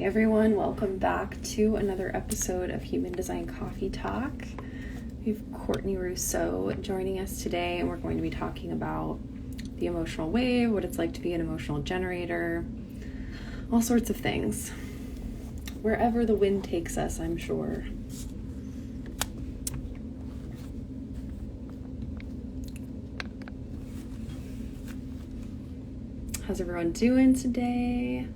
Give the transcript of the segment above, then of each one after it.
everyone, welcome back to another episode of Human Design Coffee Talk. We have Courtney Rousseau joining us today, and we're going to be talking about the emotional wave, what it's like to be an emotional generator, all sorts of things. Wherever the wind takes us, I'm sure. How's everyone doing today?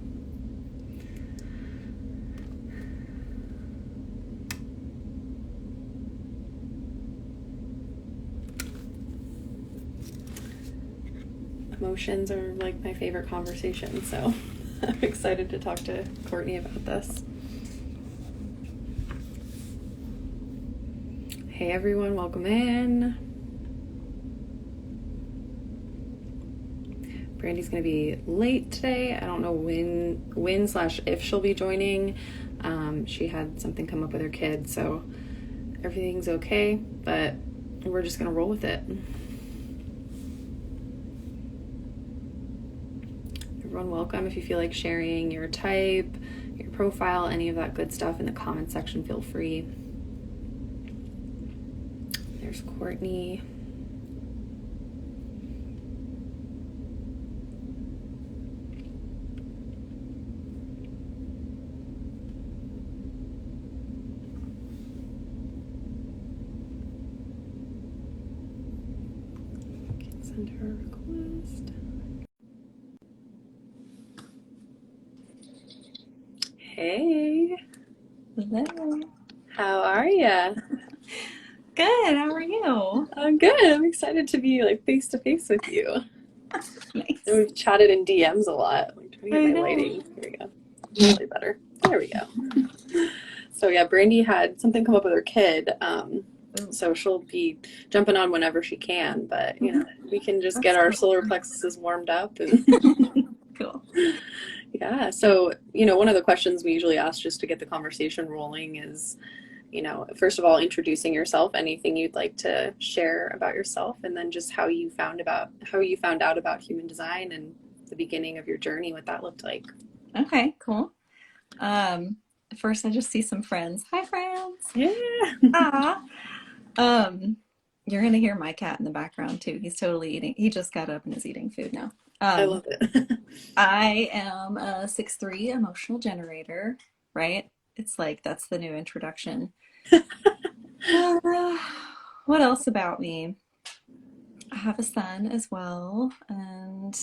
Emotions are like my favorite conversation, so I'm excited to talk to Courtney about this. Hey everyone, welcome in. Brandy's gonna be late today. I don't know when/if she'll be joining. She had something come up with her kid, so everything's okay, but we're just gonna roll with it. Everyone, welcome. If you feel like sharing your type, your profile, any of that good stuff in the comment section, feel free. There's Courtney. Send her a request. Hey. Hello. How are ya? Good. How are you? I'm good. I'm excited to be like face to face with you. Nice. And we've chatted in DMs a lot. I'm trying to get my lighting. Here we go. Really better. There we go. So yeah, Brandy had something come up with her kid. So she'll be jumping on whenever she can, but you know, we can just get our solar plexuses warmed up and Cool. yeah. So, you know, one of the questions we usually ask just to get the conversation rolling is, you know, first of all, introducing yourself, anything you'd like to share about yourself, and then just how you found out about human design and the beginning of your journey, what that looked like. Okay, cool. First I just see some friends. Hi friends. Yeah. Ah. You're gonna hear my cat in the background too. He's totally eating. He just got up and is eating food now. I love it. I am a 6'3" emotional generator, right? It's like that's the new introduction. What else about me? I have a son as well and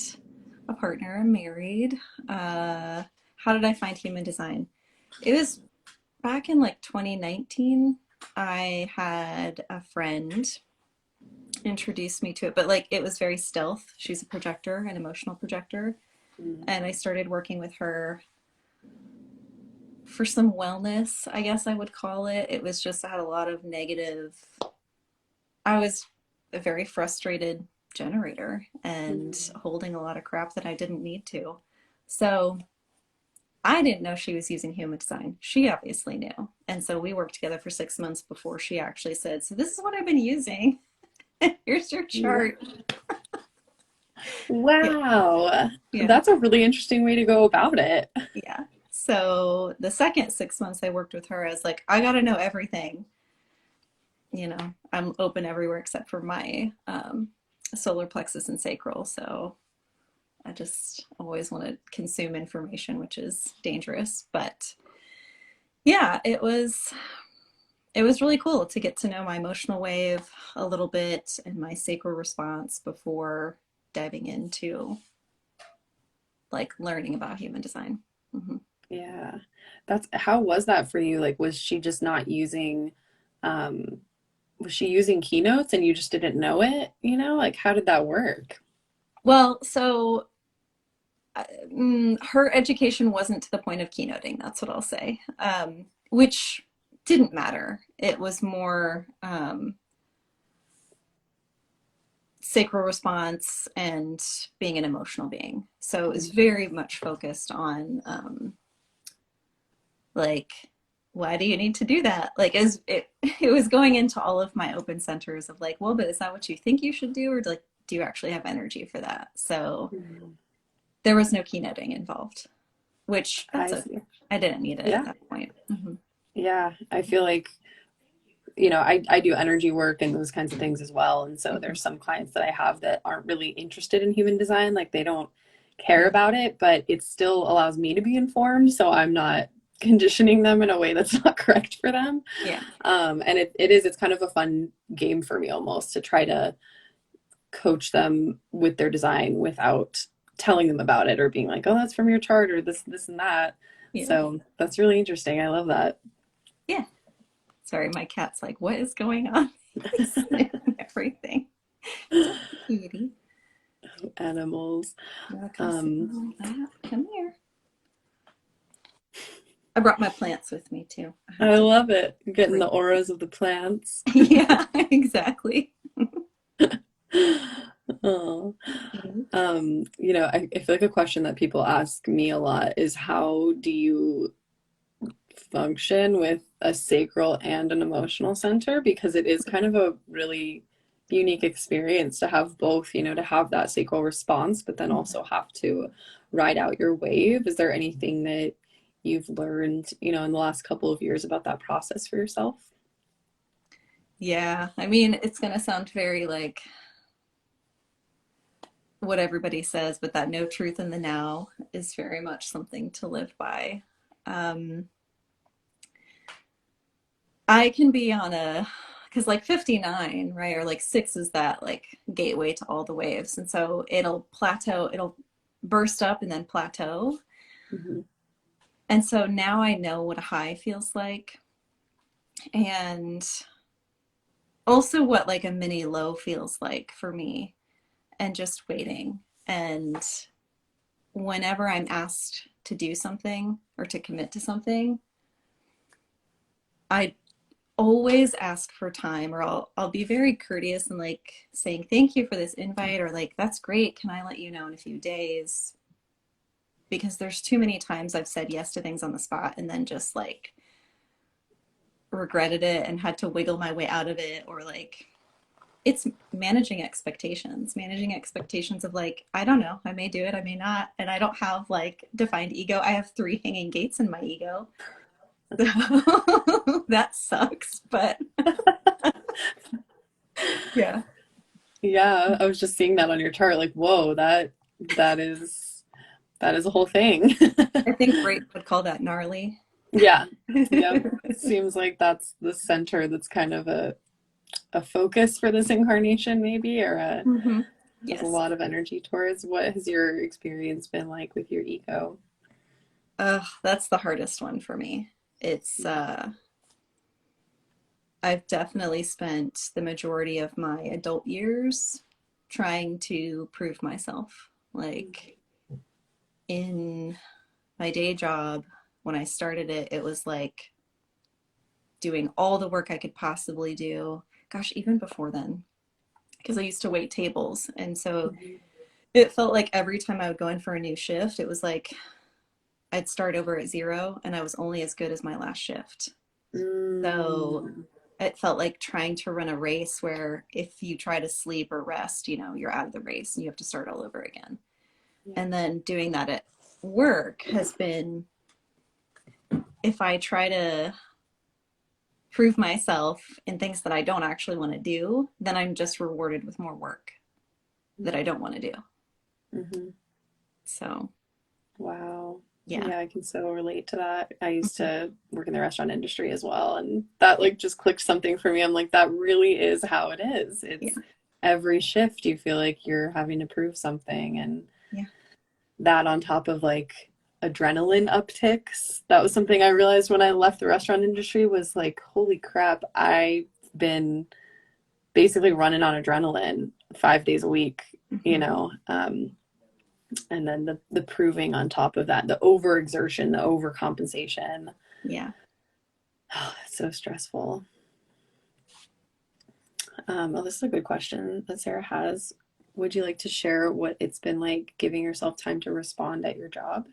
a partner. I'm married. How did I find human design? It was back in like 2019. I had a friend introduce me to it, but like it was very stealth. She's a projector, an emotional projector. And I started working with her for some wellness, I guess I would call it. It was just, I had a lot of negative, I was a very frustrated generator and holding a lot of crap that I didn't need to. So I didn't know she was using human design. She obviously knew. And so we worked together for 6 months before she actually said, so this is what I've been using. Here's your chart. Wow. Yeah. That's a really interesting way to go about it. Yeah. So the second 6 months I worked with her, I was like, I got to know everything. You know, I'm open everywhere except for my solar plexus and sacral. So I just always want to consume information, which is dangerous. But yeah, it was really cool to get to know my emotional wave a little bit and my sacral response before diving into like learning about human design. Mm-hmm. Yeah. How was that for you? Like, was she just not using, was she using keynotes and you just didn't know it? You know, like how did that work? Well, so her education wasn't to the point of keynoting, that's what I'll say, which didn't matter. It was more sacral response and being an emotional being. So it was very much focused on like, why do you need to do that? Like, as it was going into all of my open centers of like, well, but is that what you think you should do? Or like, do you actually have energy for that? So there was no keynoting involved. which I that's okay. see. I didn't need it at Yeah. that point. Hmm. Yeah. I feel like, I do energy work and those kinds of things as well. And so Hmm. there's some clients that I have that aren't really interested in human design. Like they don't care Yeah. about it, but it still allows me to be informed. So I'm not conditioning them in a way that's not correct for them. Yeah. And it's kind of a fun game for me almost to try to coach them with their design without telling them about it or being like, oh, that's from your chart or this and that. Yeah. So that's really interesting. I love that. Yeah. Sorry, my cat's like, what is going on? He's sniffing everything. It's okay, cutie. Animals. You wanna come sit Um, on all that? Come here. I brought my plants with me too. I have I to love it. Getting the bring. auras of the plants. Yeah, exactly. Oh. Mhm. I feel like a question that people ask me a lot is how do you function with a sacral and an emotional center? Because it is kind of a really unique experience to have both, to have that sacral response, but then also have to ride out your wave. Is there anything that you've learned, in the last couple of years about that process for yourself? Yeah, I mean, it's gonna sound very like what everybody says, but that no truth in the now is very much something to live by. Um, I can be on because like 59, right? Or like six is that like gateway to all the waves. And so it'll plateau, it'll burst up and then plateau. Hmm. And so now I know what a high feels like. And also what like a mini low feels like for me, and just waiting. And whenever I'm asked to do something or to commit to something, I always ask for time, or I'll be very courteous and like saying thank you for this invite, or like that's great, can I let you know in a few days? Because there's too many times I've said yes to things on the spot and then just like regretted it and had to wiggle my way out of it, or like it's managing expectations of like, I don't know, I may do it, I may not, and I don't have like defined ego. I have three hanging gates in my ego. So that sucks, but yeah. Yeah, I was just seeing that on your chart, like, whoa, that is that is a whole thing. I think Brayton would call that gnarly. Yeah. Yep. Seems like that's the center that's kind of a focus for this incarnation, maybe, or Hmm. has a Yes. lot of energy towards. What has your experience been like with your ego? That's the hardest one for me. It's I've definitely spent the majority of my adult years trying to prove myself. Like in my day job, when I started it, it was like doing all the work I could possibly do. Gosh, even before then, because I used to wait tables. And so Mhm. it felt like every time I would go in for a new shift, it was like I'd start over at zero and I was only as good as my last shift. So Mm. it felt like trying to run a race where if you try to sleep or rest, you're out of the race and you have to start all over again. Yeah. And then doing that at work has been, if I try to prove myself in things that I don't actually want to do, then I'm just rewarded with more work that I don't want to do. Mm-hmm. So, Wow. yeah. Yeah, I can so relate to that. I used Mhm. to work in the restaurant industry as well, and that like just clicked something for me. I'm like, that really is how it is. Yeah. It's every shift you feel like you're having to prove something, and Yeah. that on top of like adrenaline upticks. That was something I realized when I left the restaurant industry was like, holy crap, I've been basically running on adrenaline 5 days a week, you Hmm. know. And then the proving on top of that, the overexertion, the overcompensation. Yeah. Oh, it's so stressful. Well, this is a good question that Sarah has. Would you like to share what it's been like giving yourself time to respond at your job?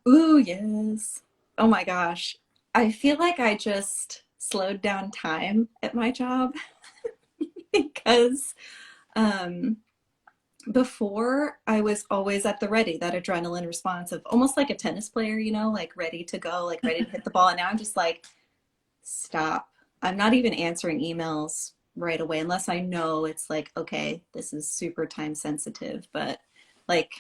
Ooh, yes. Oh my gosh. I feel like I just slowed down time at my job because um, Before, I was always at the ready, that adrenaline response of almost like a tennis player, like ready to go, like ready to hit the ball. And now I'm just like, stop. I'm not even answering emails right away unless I know it's like, okay, this is super time sensitive. But like,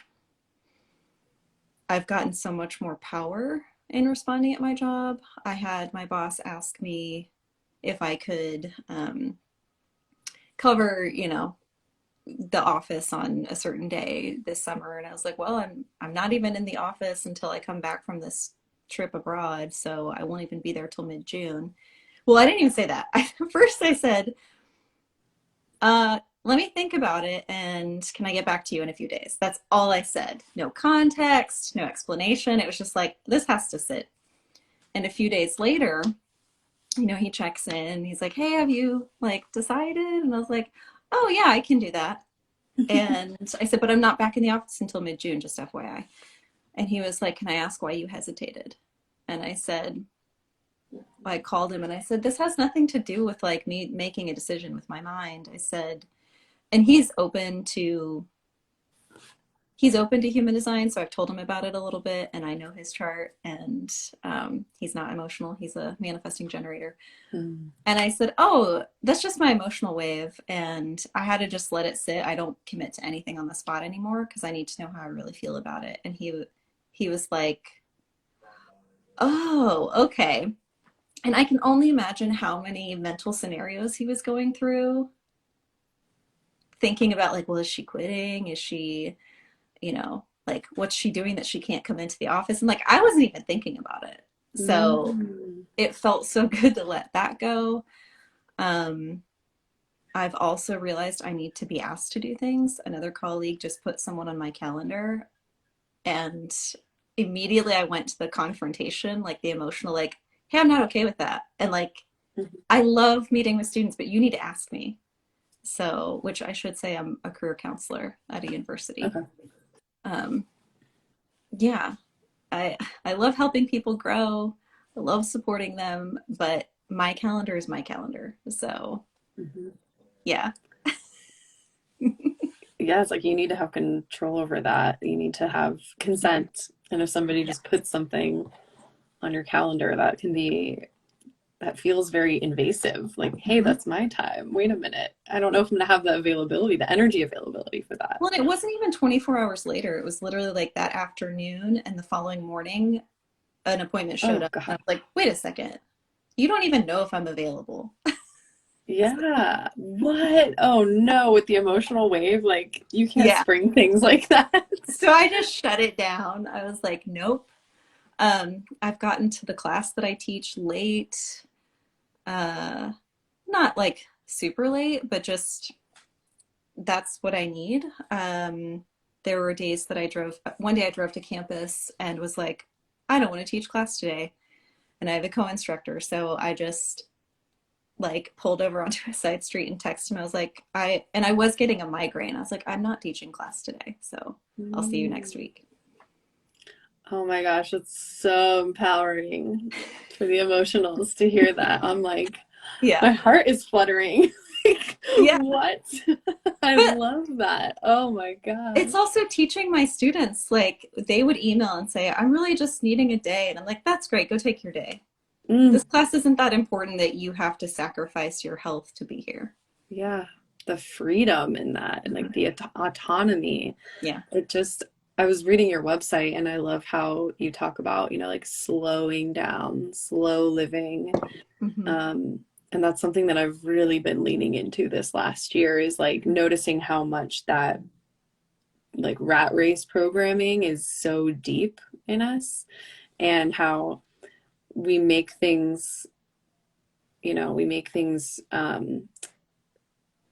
I've gotten so much more power in responding at my job. I had my boss ask me if I could cover, the office on a certain day this summer, and I was like, well, I'm not even in the office until I come back from this trip abroad, so I won't even be there till mid-June. Well, I didn't even say that. First I said, let me think about it, and can I get back to you in a few days? That's all I said. No context, no explanation. It was just like, this has to sit. And a few days later, he checks in. He's like, hey, have you like decided? And I was like, oh yeah, I can do that. And I said, but I'm not back in the office until mid-June, just FYI. And he was like, can I ask why you hesitated? And I said, I called him and I said, this has nothing to do with like me making a decision with my mind. I said, and he's open to human design, so I've told him about it a little bit, and I know his chart, and he's not emotional. He's a manifesting generator. And I said, oh, that's just my emotional wave, and I had to just let it sit. I don't commit to anything on the spot anymore because I need to know how I really feel about it. And he was like, oh, okay. And I can only imagine how many mental scenarios he was going through, thinking about like, well, is she quitting? Is she, like, what's she doing that she can't come into the office? And like, I wasn't even thinking about it. So it felt so good to let that go. I've also realized I need to be asked to do things. Another colleague just put someone on my calendar, and immediately I went to the confrontation, like the emotional, like, hey, I'm not okay with that. And like, I love meeting with students, but you need to ask me. So, which I should say, I'm a career counselor at a university. Okay. Yeah, I love helping people grow. I love supporting them, but my calendar is my calendar. So, yeah. Yeah, it's like you need to have control over that. You need to have consent. And if somebody just puts something on your calendar, that feels very invasive. Like, hey, that's my time. Wait a minute. I don't know if I'm going to have the availability, the energy availability for that. Well, it wasn't even 24 hours later. It was literally like that afternoon, and the following morning, an appointment showed Oh, up. And I God. was like, wait a second. You don't even know if I'm available. Yeah. What? Oh, no. With the emotional wave, like, you can't Yeah. spring things like that. So I just shut it down. I was like, nope. I've gotten to the class that I teach late. Not like super late, but just that's what I need. There were days that one day I drove to campus and was like, I don't want to teach class today. And I have a co-instructor. So I just like pulled over onto a side street and texted him. I was like, I was getting a migraine. I was like, I'm not teaching class today. So I'll see you next week. Oh my gosh, it's so empowering for the emotionals to hear that. I'm like, Yeah. my heart is fluttering. Like, Yeah. what? I But love that. Oh my gosh. it's also teaching my students, like they would email and say, I'm really just needing a day. And I'm like, that's great. Go take your day. Mm, This class isn't that important that you have to sacrifice your health to be here. yeah, the freedom in that and like the autonomy. Yeah. I was reading your website and I love how you talk about, like slowing down, slow living. Mm-hmm. And that's something that I've really been leaning into this last year is like noticing how much that like rat race programming is so deep in us and how we make things, we make things,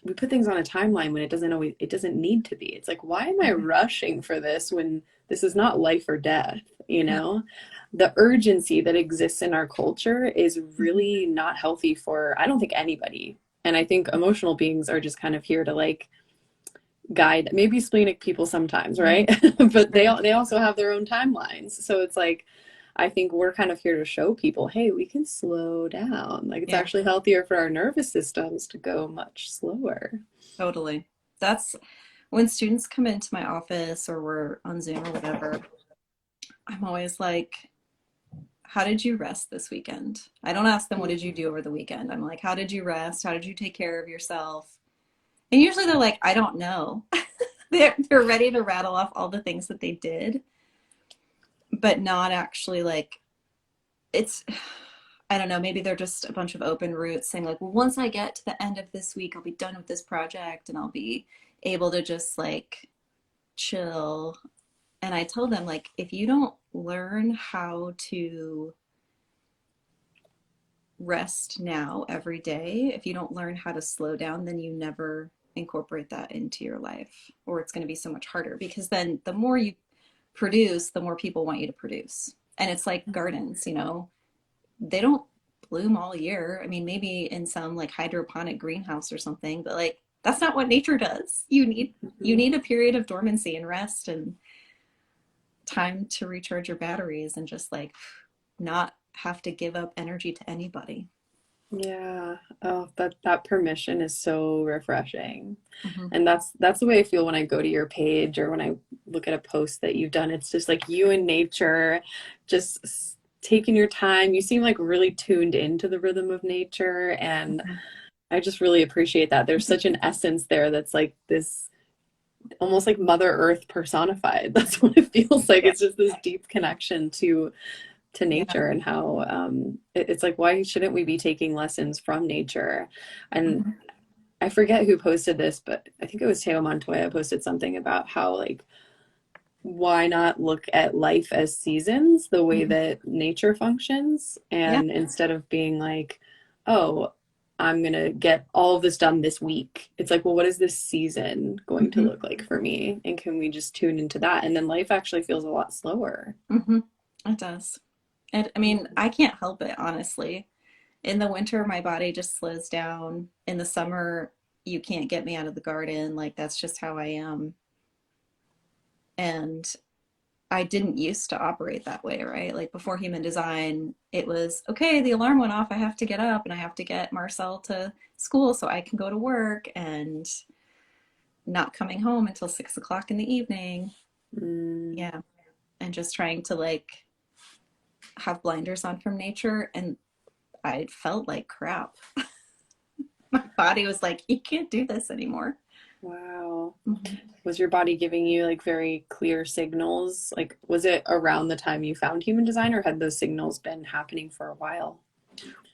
we put things on a timeline when it doesn't need to be. It's like, why am I rushing for this when this is not life or death? The urgency that exists in our culture is really not healthy for, I don't think, anybody. And I think emotional beings are just kind of here to like guide, maybe splenic people sometimes, right? But they also have their own timelines. So it's like, I think we're kind of here to show people, hey, we can slow down. Like it's actually healthier for our nervous systems to go much slower. Totally. That's when students come into my office or we're on Zoom or whatever, I'm always like, how did you rest this weekend? I don't ask them, what did you do over the weekend? I'm like, how did you rest? How did you take care of yourself? And usually they're like, I don't know. They're ready to rattle off all the things that they did, but not actually like it's, I don't know, maybe they're just a bunch of open roots saying like, well, once I get to the end of this week, I'll be done with this project and I'll be able to just like chill. And I tell them like, if you don't learn how to rest now every day, if you don't learn how to slow down, then you never incorporate that into your life, or it's going to be so much harder because then the more you produce, the more people want you to produce. And it's like gardens, you know, they don't bloom all year. I mean, maybe in some like hydroponic greenhouse or something, but like that's not what nature does. You need a period of dormancy and rest and time to recharge your batteries and just like not have to give up energy to anybody. Yeah. Oh, that permission is so refreshing. Mm-hmm. And that's the way I feel when I go to your page or when I look at a post that you've done. It's just like you and nature just taking your time. You seem like really tuned into the rhythm of nature, and Mm-hmm. I just really appreciate that. There's such an essence there that's like this almost like Mother Earth personified. That's what it feels like. Yeah. It's just this deep connection to Yeah. nature, and how it's like, why shouldn't we be taking lessons from nature? And Mm-hmm. I forget who posted this, but I think it was Teo Montoya posted something about how like why not look at life as seasons the way Mm-hmm. that nature functions, Yeah. and instead of being like, oh, I'm gonna get all of this done this week, it's like, well, what is this season going to Mm-hmm. look like for me, and can we just tune into that, and then life actually feels a lot slower. Mm-hmm. It does. And I mean, I can't help it, honestly. In the winter, my body just slows down. In the summer, you can't get me out of the garden. Like, that's just how I am. And I didn't used to operate that way, right? Like, before human design, it was okay, the alarm went off. I have to get up and I have to get Marcel to school so I can go to work and not coming home until 6 o'clock in the evening. Mm, Yeah. And just trying to like have blinders on from nature. And I felt like crap. My body was like, you can't do this anymore. wow. Mm-hmm. Was your body giving you like very clear signals? Like, was it around the time you found human design, or had those signals been happening for a while?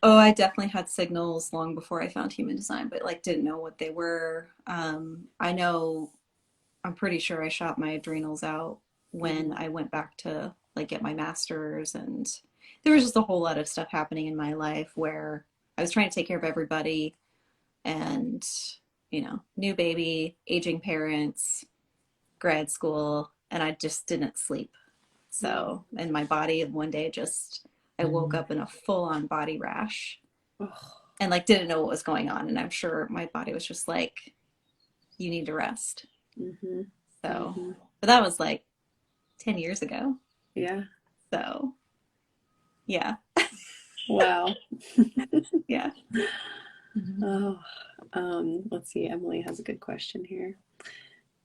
Oh, I definitely had signals long before I found human design, but like didn't know what they were. I know, I'm pretty sure I shot my adrenals out when Mm, I went back to like get my master's, and there was just a whole lot of stuff happening in my life where I was trying to take care of everybody and, you know, new baby, aging parents, grad school, and I just didn't sleep. mm. So, and my body one day just, I woke up in a full on body rash Oh, and like didn't know what was going on. And I'm sure my body was just like, you need to rest. mm-hmm, So, mm-hmm. but that was like 10 years ago. Yeah. So, yeah, Wow. yeah. Mm-hmm. Oh, let's see. Emily has a good question here.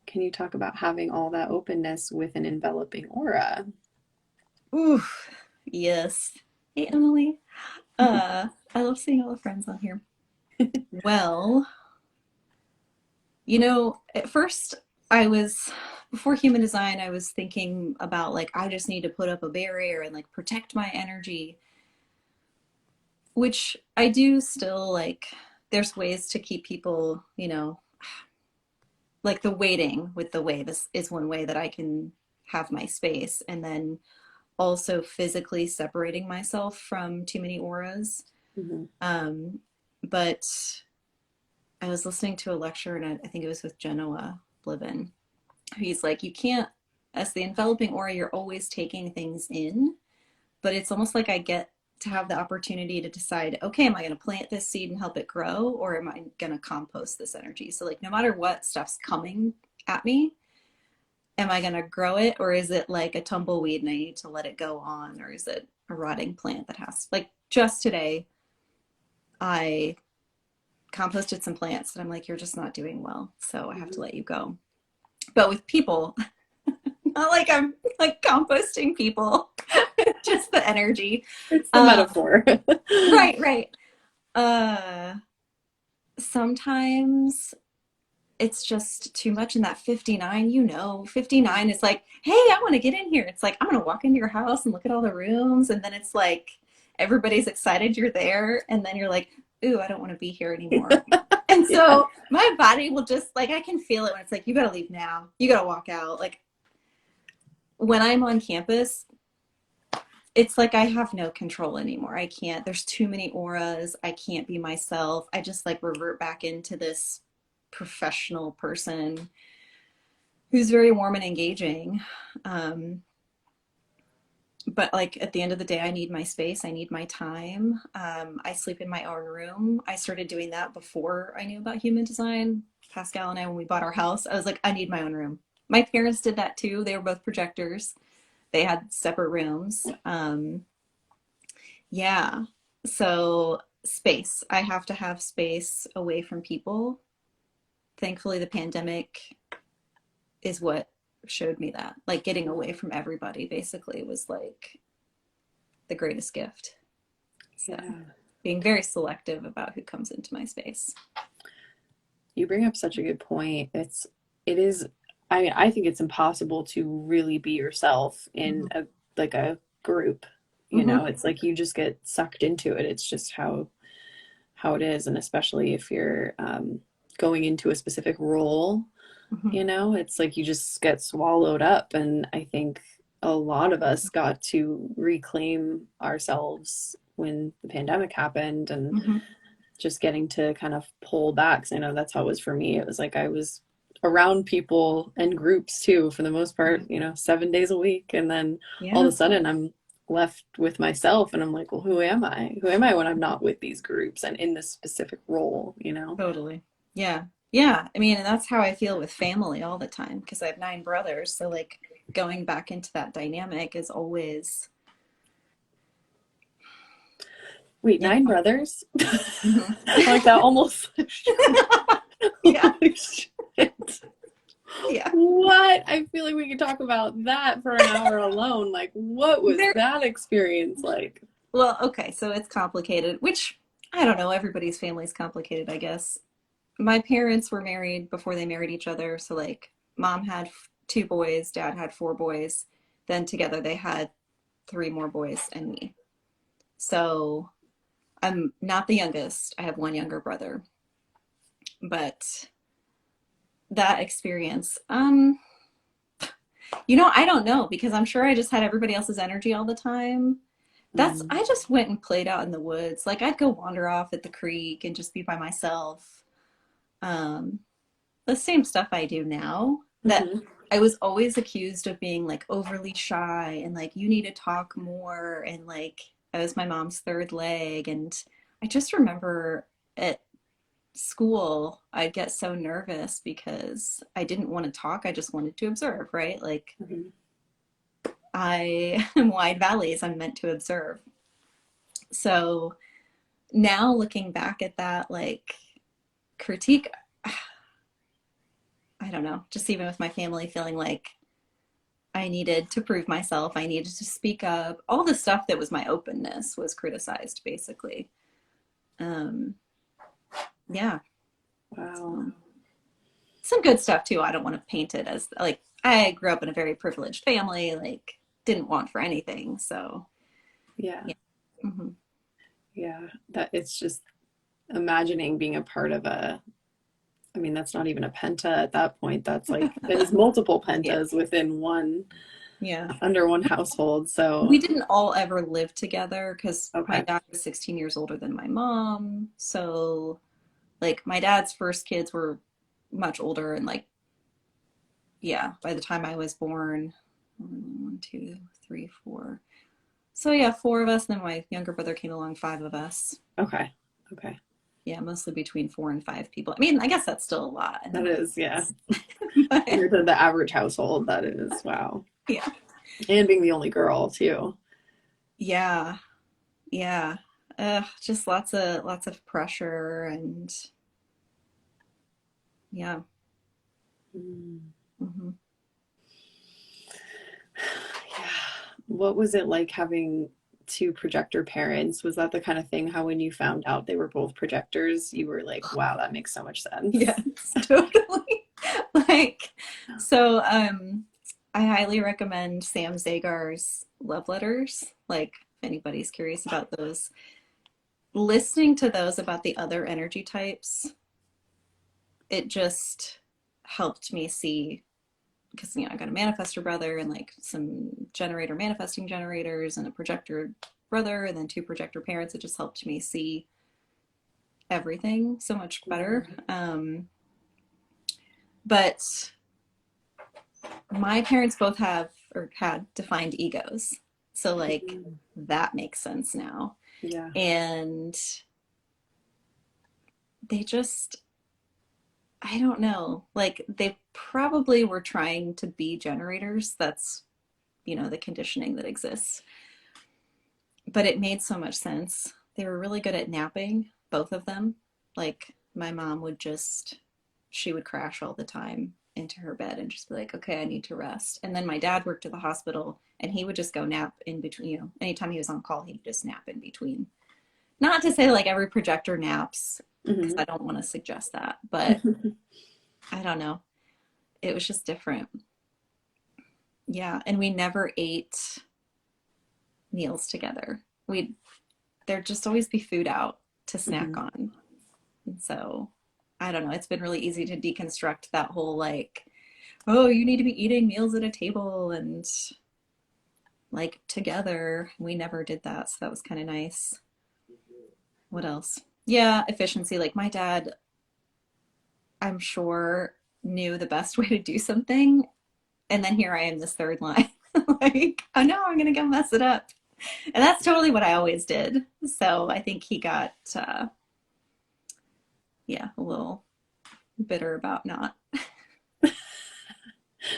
Can you talk about having all that openness with an enveloping aura? Ooh, yes. Hey, Emily. I love seeing all the friends on here. Well, you know, at first I was, before human design, I was thinking about like, I just need to put up a barrier and like protect my energy, which I do still like. There's ways to keep people, you know, like the waiting with the wave is one way that I can have my space. And then also physically separating myself from too many auras. Mm-hmm. Um, but I was listening to a lecture, and I think it was with Genoa Bliven. He's like, you can't, as the enveloping aura, you're always taking things in, but it's almost like I get to have the opportunity to decide, okay, am I going to plant this seed and help it grow, or am I going to compost this energy? So, like, no matter what stuff's coming at me, am I going to grow it, or is it like a tumbleweed and I need to let it go on, or is it a rotting plant that has, like, just today, I composted some plants and I'm like, you're just not doing well. So I have to let you go. but with people, not like I'm like composting people, just the energy. It's the Uh, metaphor. right, right. Uh, Sometimes it's just too much in that 59, 59 is like, hey, I want to get in here. It's like, I'm going to walk into your house and look at all the rooms. And then it's like, everybody's excited you're there. And then you're like, ooh, I don't want to be here anymore. And Yeah. so my body will just like, I can feel it when it's like, you got to leave now. You got to walk out. Like when I'm on campus, it's like I have no control anymore. I can't, there's too many auras. I can't be myself. I just like revert back into this professional person who's very warm and engaging. Um, but like at the end of the day, I need my space. I need my time. I sleep in my own room. I started doing that before I knew about human design. Pascal and I, when we bought our house, I was like, I need my own room. My parents did that too. They were both projectors. They had separate rooms. Yeah. So space. I have to have space away from people. Thankfully, the pandemic is what showed me that. Like getting away from everybody basically was like the greatest gift. So Yeah. being very selective about who comes into my space. You bring up such a good point. It is, I mean, I think it's impossible to really be yourself in Mm-hmm. a group. You Mm-hmm. know, it's like you just get sucked into it. It's just how it is. And especially if you're going into a specific role, Mm-hmm. you know, it's like you just get swallowed up. And I think a lot of us got to reclaim ourselves when the pandemic happened, and Mm-hmm. just getting to kind of pull back. So I know that's how it was for me. It was like I was around people and groups too, for the most part, you know, 7 days a week. And then all of Yeah, a sudden I'm left with myself, and I'm like, well, who am I? Who am I when I'm not with these groups and in this specific role, you know? totally. Yeah. Yeah. I mean, and that's how I feel with family all the time because I have 9 brothers. So like going back into that dynamic is always, Wait, yeah. 9 brothers? Mhm. Like that almost. Yeah. Holy shit. Yeah. What? I feel like we could talk about that for an hour alone. Like, what was There, that experience like? well, okay, so it's complicated, which I don't know, everybody's family is complicated, I guess. My parents were married before they married each other, so like mom had 2 boys, dad had 4 boys. Then together they had 3 more boys and me. So I'm not the youngest. I have one younger brother. But that experience, I don't know because I'm sure I just had everybody else's energy all the time. Mm, I just went and played out in the woods. Like I'd go wander off at the creek and just be by myself. Um, the same stuff I do now that hmm I was always accused of being like overly shy and like you need to talk more and like I was my mom's third leg. And I just remember at school I'd get so nervous because I didn't want to talk. I just wanted to observe, right? Like hmm I am wide valleys, I'm meant to observe. So now looking back at that like critique, I don't know, just even with my family feeling like I needed to prove myself, I needed to speak up. All the stuff that was my openness was criticized basically. Um, yeah. Wow. So some good stuff too. I don't want to paint it as like I grew up in a very privileged family, like didn't want for anything. So Yeah. yeah. Hmm. Yeah. That it's just imagining being a part of I mean, that's not even a penta at that point. That's like, there's multiple Yeah. pentas within Yeah. under one household. We So, didn't all ever live together because my okay. dad was 16 years older than my mom. So like my dad's first kids were much older and like yeah, by the time I was born, 1, 2, 3, 4. So yeah, 4 of us. Then my younger brother came along, 5 of us. Okay. Okay. Yeah, mostly between 4 and 5 people. I mean, I guess that's still a lot. That is, yeah. But Compared to the average household, that is, wow. yeah, And being the only girl, too. yeah, yeah. Just lots of pressure and yeah. Mm. Hmm. What was it like having two projector parents? Was that the kind of thing how when you found out they were both projectors, you were like, wow, that makes so much sense? Yes, totally. Like, so I highly recommend Sam Zagar's Love Letters. Like, if anybody's curious about those, listening to those about the other energy types, it just helped me see, because I got a manifestor brother and like some generator manifesting generators and a projector brother and then two projector parents. It just helped me see everything so much better. But my parents both have or had defined egos. So like that makes sense now. Yeah. And they just, I don't know, like they probably were trying to be generators. That's, the conditioning that exists. But it made so much sense. They were really good at napping, both of them. Like my mom she would crash all the time into her bed and just be like, okay, I need to rest. And then my dad worked at the hospital and he would just go nap in between, anytime he was on call, he'd just nap in between. Not to say like every projector naps, because I don't want to suggest that, but I don't know. It was just different. Yeah. And we never ate meals together. There'd just always be food out to snack on. And so I don't know. It's been really easy to deconstruct that whole like, oh, you need to be eating meals at a table and like together. We never did that. So that was kind of nice. What else? Yeah, efficiency. Like my dad, I'm sure, knew the best way to do something. And then here I am, this third line. Like, oh no, I'm going to go mess it up. And that's totally what I always did. So I think he got, a little bitter about not being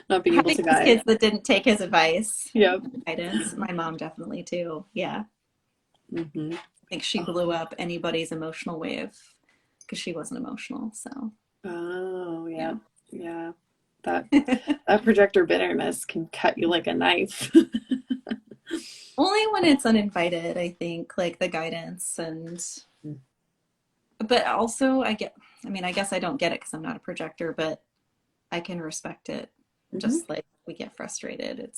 able having to those guide. kids that didn't take his advice. Yep. Guidance. My mom definitely too. Yeah. I think she blew up anybody's emotional wave because she wasn't emotional. So. Oh, yeah. Yeah. That projector bitterness can cut you like a knife. Only when it's uninvited, I think, like the guidance but also I guess I don't get it because I'm not a projector, but I can respect it. Just like we get frustrated.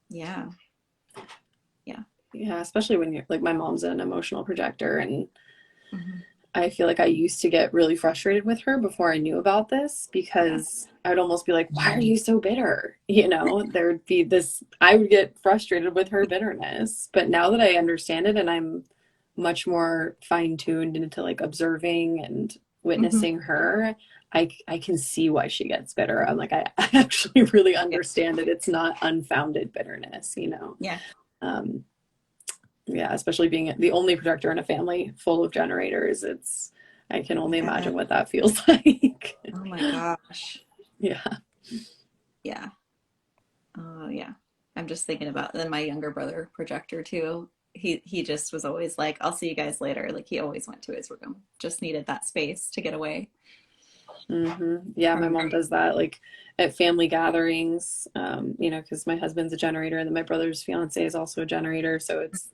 Yeah, especially when you're like, my mom's an emotional projector, and I feel like I used to get really frustrated with her before I knew about this, because I'd almost be like, why are you so bitter? There'd be this, I would get frustrated with her bitterness. But now that I understand it and I'm much more fine-tuned into like observing and witnessing her, I can see why she gets bitter. I'm like, I actually really understand it. It's not unfounded bitterness, Yeah. Yeah, especially being the only projector in a family full of generators. I can only imagine what that feels like. Oh my gosh. Yeah. Yeah. Oh yeah. I'm just thinking about then my younger brother projector too. He just was always like, I'll see you guys later. Like he always went to his room, just needed that space to get away. Yeah, my mom does that, like at family gatherings, because my husband's a generator and then my brother's fiance is also a generator. So it's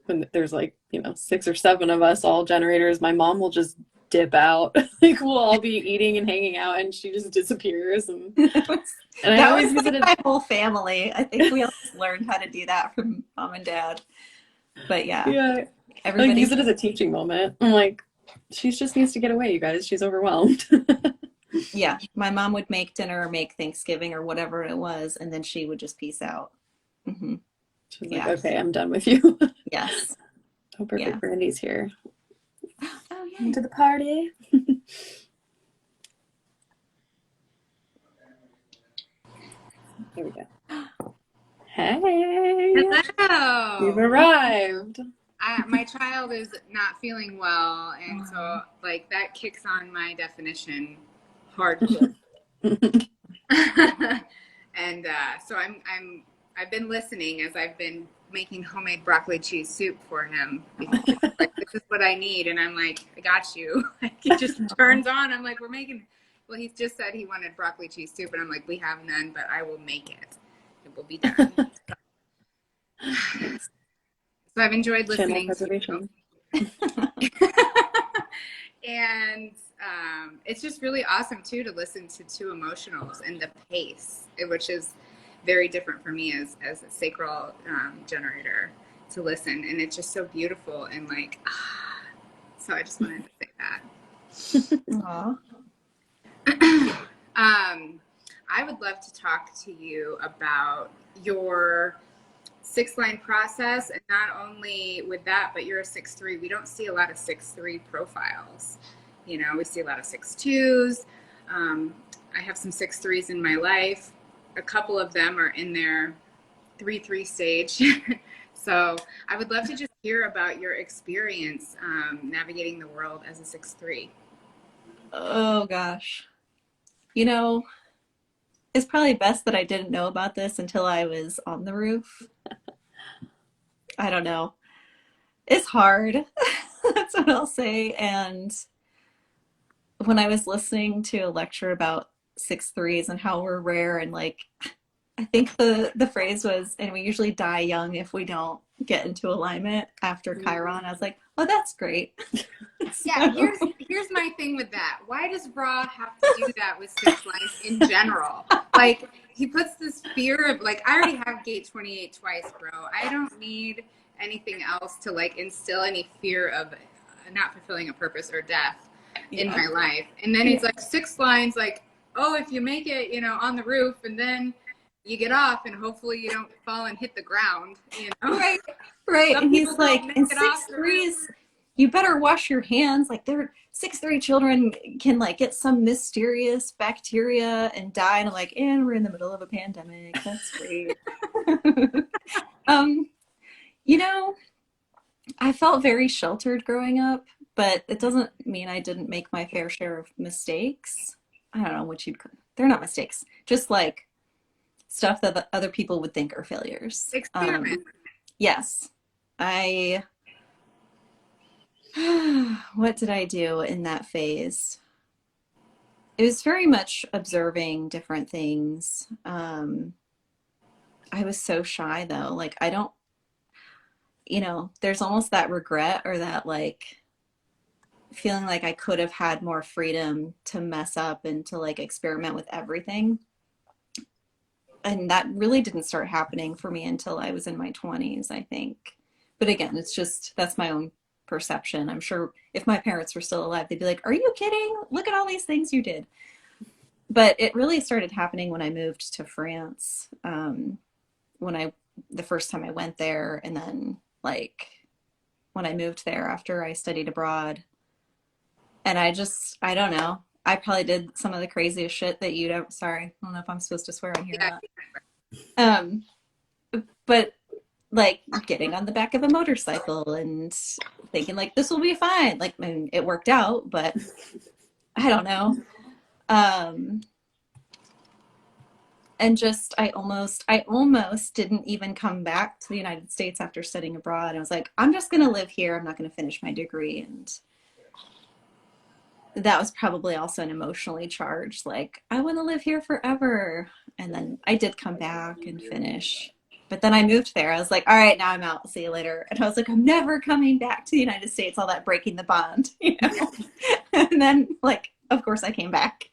when there's like, 6 or 7 of us all generators, my mom will just dip out. Like we'll all be eating and hanging out and she just disappears. And I always visited my whole family. I think we all learned how to do that from mom and dad. But yeah, everybody like, use it as a teaching moment. I'm like, she just needs to get away, you guys. She's overwhelmed. Yeah, my mom would make dinner or make Thanksgiving or whatever it was, and then she would just peace out. She's like, okay, I'm done with you. Yes. Oh, perfect. Brandy's here. Oh, yeah. Into the party. Here we go. Hey. Hello. You've arrived. My child is not feeling well, and so like that kicks on my definition hardcore. And so I've been listening as I've been making homemade broccoli cheese soup for him, because like, this is what I need, and I'm like, I got you. Like, he just turns on. I'm like, well, he's just said he wanted broccoli cheese soup, and I'm like, we have none, but I will make it. It will be done. So I've enjoyed Channel listening to preservation. you. And it's just really awesome too to listen to two emotionals and the pace, which is very different for me as a sacral generator to listen, and it's just so beautiful and like so I just wanted to say that. Aw. I would love to talk to you about your 6-line process, and not only with that, but you're a 6'3". We don't see a lot of 6'3" profiles. You know, we see a lot of 6'2s. I have some 6'3s in my life. A couple of them are in their 3-3 stage. So I would love to just hear about your experience navigating the world as a 6'3". Oh gosh. You know, it's probably best that I didn't know about this until I was on the roof. I don't know. It's hard. That's what I'll say. And when I was listening to a lecture about 6'3s and how we're rare, and like, I think the phrase was, and we usually die young if we don't get into alignment after Chiron. I was like, oh, that's great. Yeah, here's my thing with that. Why does Ra have to do that with 6 lines in general? Like, he puts this fear of, like, I already have gate 28 twice, bro. I don't need anything else to, like, instill any fear of not fulfilling a purpose or death in my life. And then it's like 6 lines, like, oh, if you make it, you know, on the roof, and then you get off, and hopefully you don't fall and hit the ground, you know? Right. Some And he's people like, don't make in it off the roof. 6'3s, you better wash your hands. Like, they're 6'3 children can like get some mysterious bacteria and die. And I'm like, and we're in the middle of a pandemic. That's great. um, you know, I felt very sheltered growing up, but it doesn't mean I didn't make my fair share of mistakes. I don't know what they're not mistakes, just like stuff that the other people would think are failures. Experiment. Yes. I, what did I do in that phase? It was very much observing different things. I was so shy though. Like, I don't, there's almost that regret or that like feeling like I could have had more freedom to mess up and to like experiment with everything. And that really didn't start happening for me until I was in my 20s, I think. But again, it's just, that's my own perception. I'm sure if my parents were still alive, they'd be like, are you kidding? Look at all these things you did. But it really started happening when I moved to France. The first time I went there, and then like when I moved there after I studied abroad. And I don't know. I probably did some of the craziest shit that you'd ever, sorry, I don't know if I'm supposed to swear on here or not. But like getting on the back of a motorcycle and thinking like, this will be fine. Like, I mean, it worked out, but I don't know. And just, I almost didn't even come back to the United States after studying abroad. I was like, I'm just going to live here. I'm not going to finish my degree. And that was probably also an emotionally charged, like, I want to live here forever. And then I did come back and finish. But then I moved there. I was like, all right, now I'm out. See you later. And I was like, I'm never coming back to the United States, all that breaking the bond, you know? And then, like, of course I came back.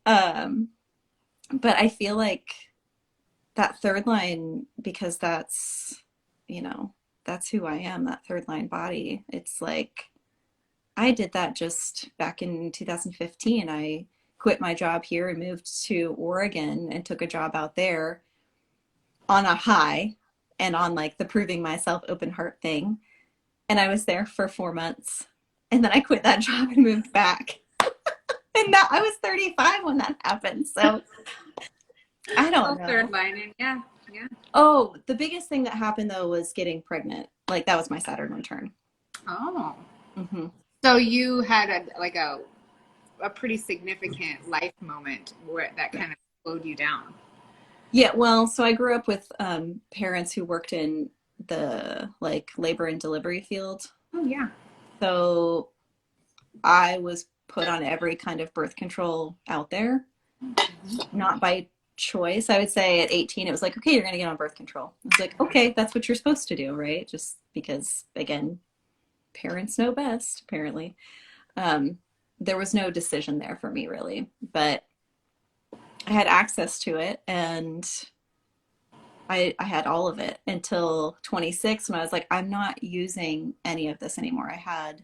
But I feel like that third line, because that's, that's who I am, that third line body. It's like, I did that just back in 2015. I quit my job here and moved to Oregon and took a job out there on a high and on like the proving myself open heart thing. And I was there for 4 months. And then I quit that job and moved back. And that, I was 35 when that happened. So I don't know. Third line, yeah. Oh, the biggest thing that happened though was getting pregnant. Like, that was my Saturn return. Oh. Mm-hmm. So you had a pretty significant life moment where that kind of slowed you down. Yeah, well, so I grew up with parents who worked in the like labor and delivery field. Oh yeah. So I was put on every kind of birth control out there, not by choice. I would say at 18, it was like, okay, you're going to get on birth control. I was like, okay, that's what you're supposed to do, right? Just because, again, parents know best, apparently. There was no decision there for me, really. But I had access to it, and I had all of it until 26 when I was like, I'm not using any of this anymore. I had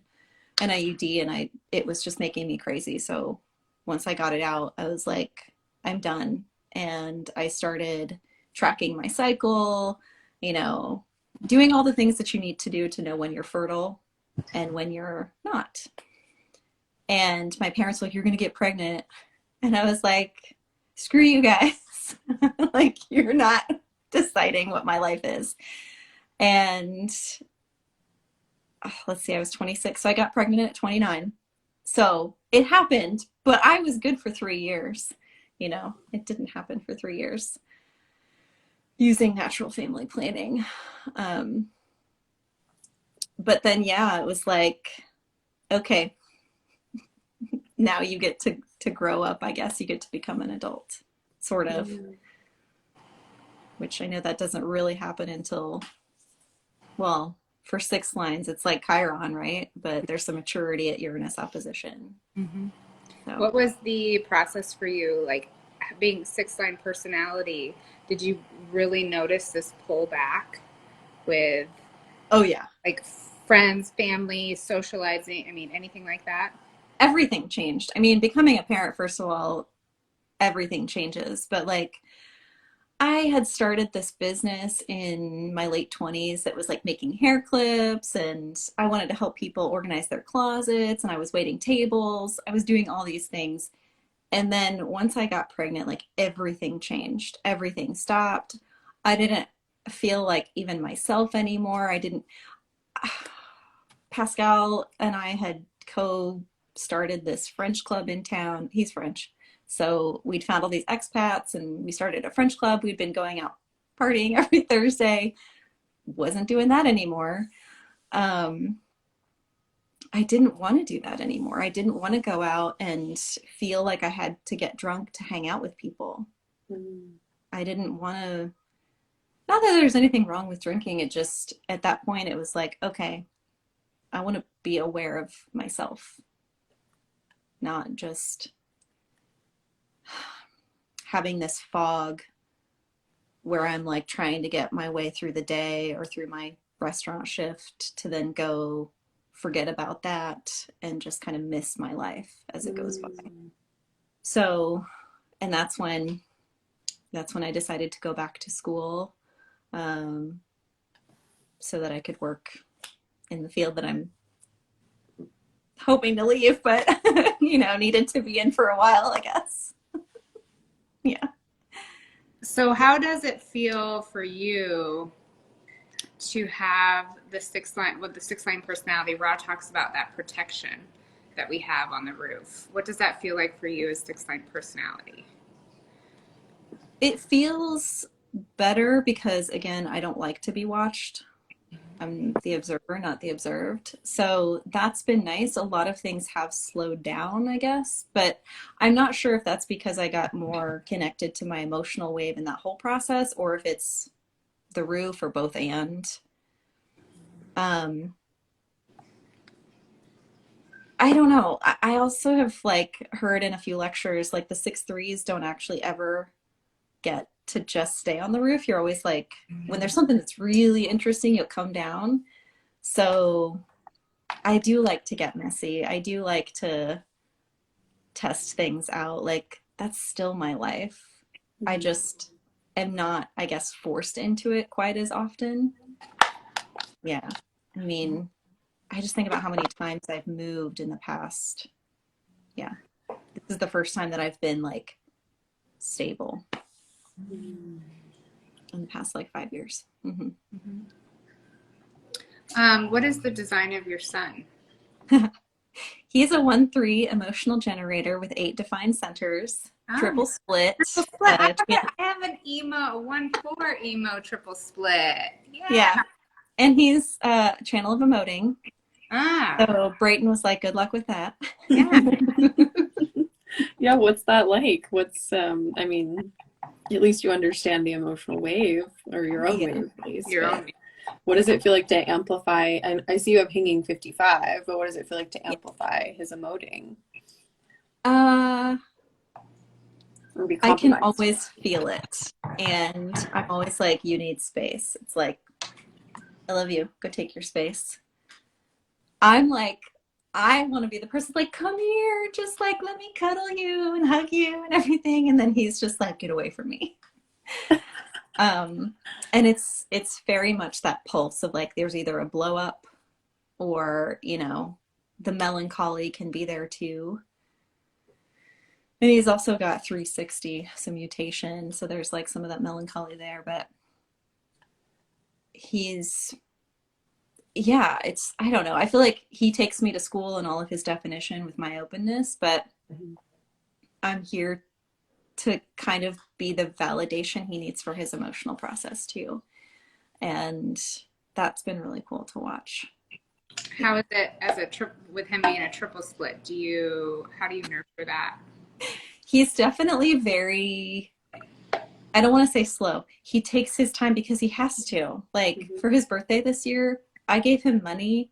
an IUD, and it was just making me crazy. So once I got it out, I was like, I'm done. And I started tracking my cycle, doing all the things that you need to do to know when you're fertile and when you're not. And my parents were like, you're going to get pregnant. And I was like, screw you guys. Like, you're not deciding what my life is. And let's see, I was 26. So I got pregnant at 29. So it happened, but I was good for 3 years. It didn't happen for 3 years using natural family planning. But then, yeah, it was like, okay, now you get to grow up, I guess. You get to become an adult, sort of. Mm-hmm. Which I know that doesn't really happen until, well, for 6 lines, it's like Chiron, right? But there's some maturity at Uranus opposition. Mm-hmm. So. What was the process for you, like being 6-line personality? Did you really notice this pullback with, oh yeah, like friends, family, socializing? I mean, anything like that? Everything changed. I mean, becoming a parent, first of all, everything changes. But like, I had started this business in my late 20s that was like making hair clips, and I wanted to help people organize their closets, and I was waiting tables. I was doing all these things. And then once I got pregnant, like everything changed. Everything stopped. I didn't feel like even myself anymore. Pascal and I had started this French club in town. He's French. So we'd found all these expats, and we started a French club. We'd been going out partying every Thursday. Wasn't doing that anymore. I didn't want to do that anymore. I didn't want to go out and feel like I had to get drunk to hang out with people. Mm. I didn't want to, not that there's anything wrong with drinking. It just, at that point, it was like, okay, I want to be aware of myself, not just having this fog where I'm like trying to get my way through the day or through my restaurant shift to then go forget about that and just kind of miss my life as it goes by. So, and that's when I decided to go back to school, so that I could work in the field that I'm hoping to leave, but needed to be in for a while, I guess. Yeah. So how does it feel for you to have the 6-line personality? Ra talks about that protection that we have on the roof. What does that feel like for you as 6-line personality? It feels better because, again, I don't like to be watched. I'm the observer, not the observed. So that's been nice. A lot of things have slowed down, I guess, but I'm not sure if that's because I got more connected to my emotional wave in that whole process, or if it's the roof, or both and. I don't know. I also have heard in a few lectures, the 6-3s don't actually ever get to just stay on the roof. You're always when there's something that's really interesting, you'll come down. So I do like to get messy. I do like to test things out. That's still my life. Mm-hmm. I just am not, I guess, forced into it quite as often. Yeah. I mean, I just think about how many times I've moved in the past. Yeah. This is the first time that I've been stable in the past 5 years. Mm-hmm. Mm-hmm. What is the design of your son? He's a 1-3 emotional generator with 8 defined centers. Triple split. Triple split. I have an emo, a 1-4 emo triple split. Yeah. And he's a channel of emoting. So Brayton was like, good luck with that. Yeah. Yeah, what's that like? At least you understand the emotional wave, or your own Yeah. wave, at least. Your But own. what does it feel like to amplify? And I see you have hanging 55, but what does it feel like to Yeah. amplify his emoting Uh, or be I can compromised? always feel it. And I'm always like, you need space. It's like, I love you. Go take your space. I'm like, I want to be the person like, come here, just like let me cuddle you and hug you and everything. And then he's just like, get away from me. Um, and it's very much that pulse of like there's either a blow up or, you know, the melancholy can be there too. And he's also got 360, some mutation. So there's like some of that melancholy there, but he's, yeah, it's, I don't know. I feel like he takes me to school and all of his definition with my openness, but Mhm. I'm here to kind of be the validation he needs for his emotional process too. And that's been really cool to watch. How is it as a trip with him being a triple split? How do you nurture that? He's definitely very, I don't want to say slow. He takes his time because he has to. Like for his birthday this year, I gave him money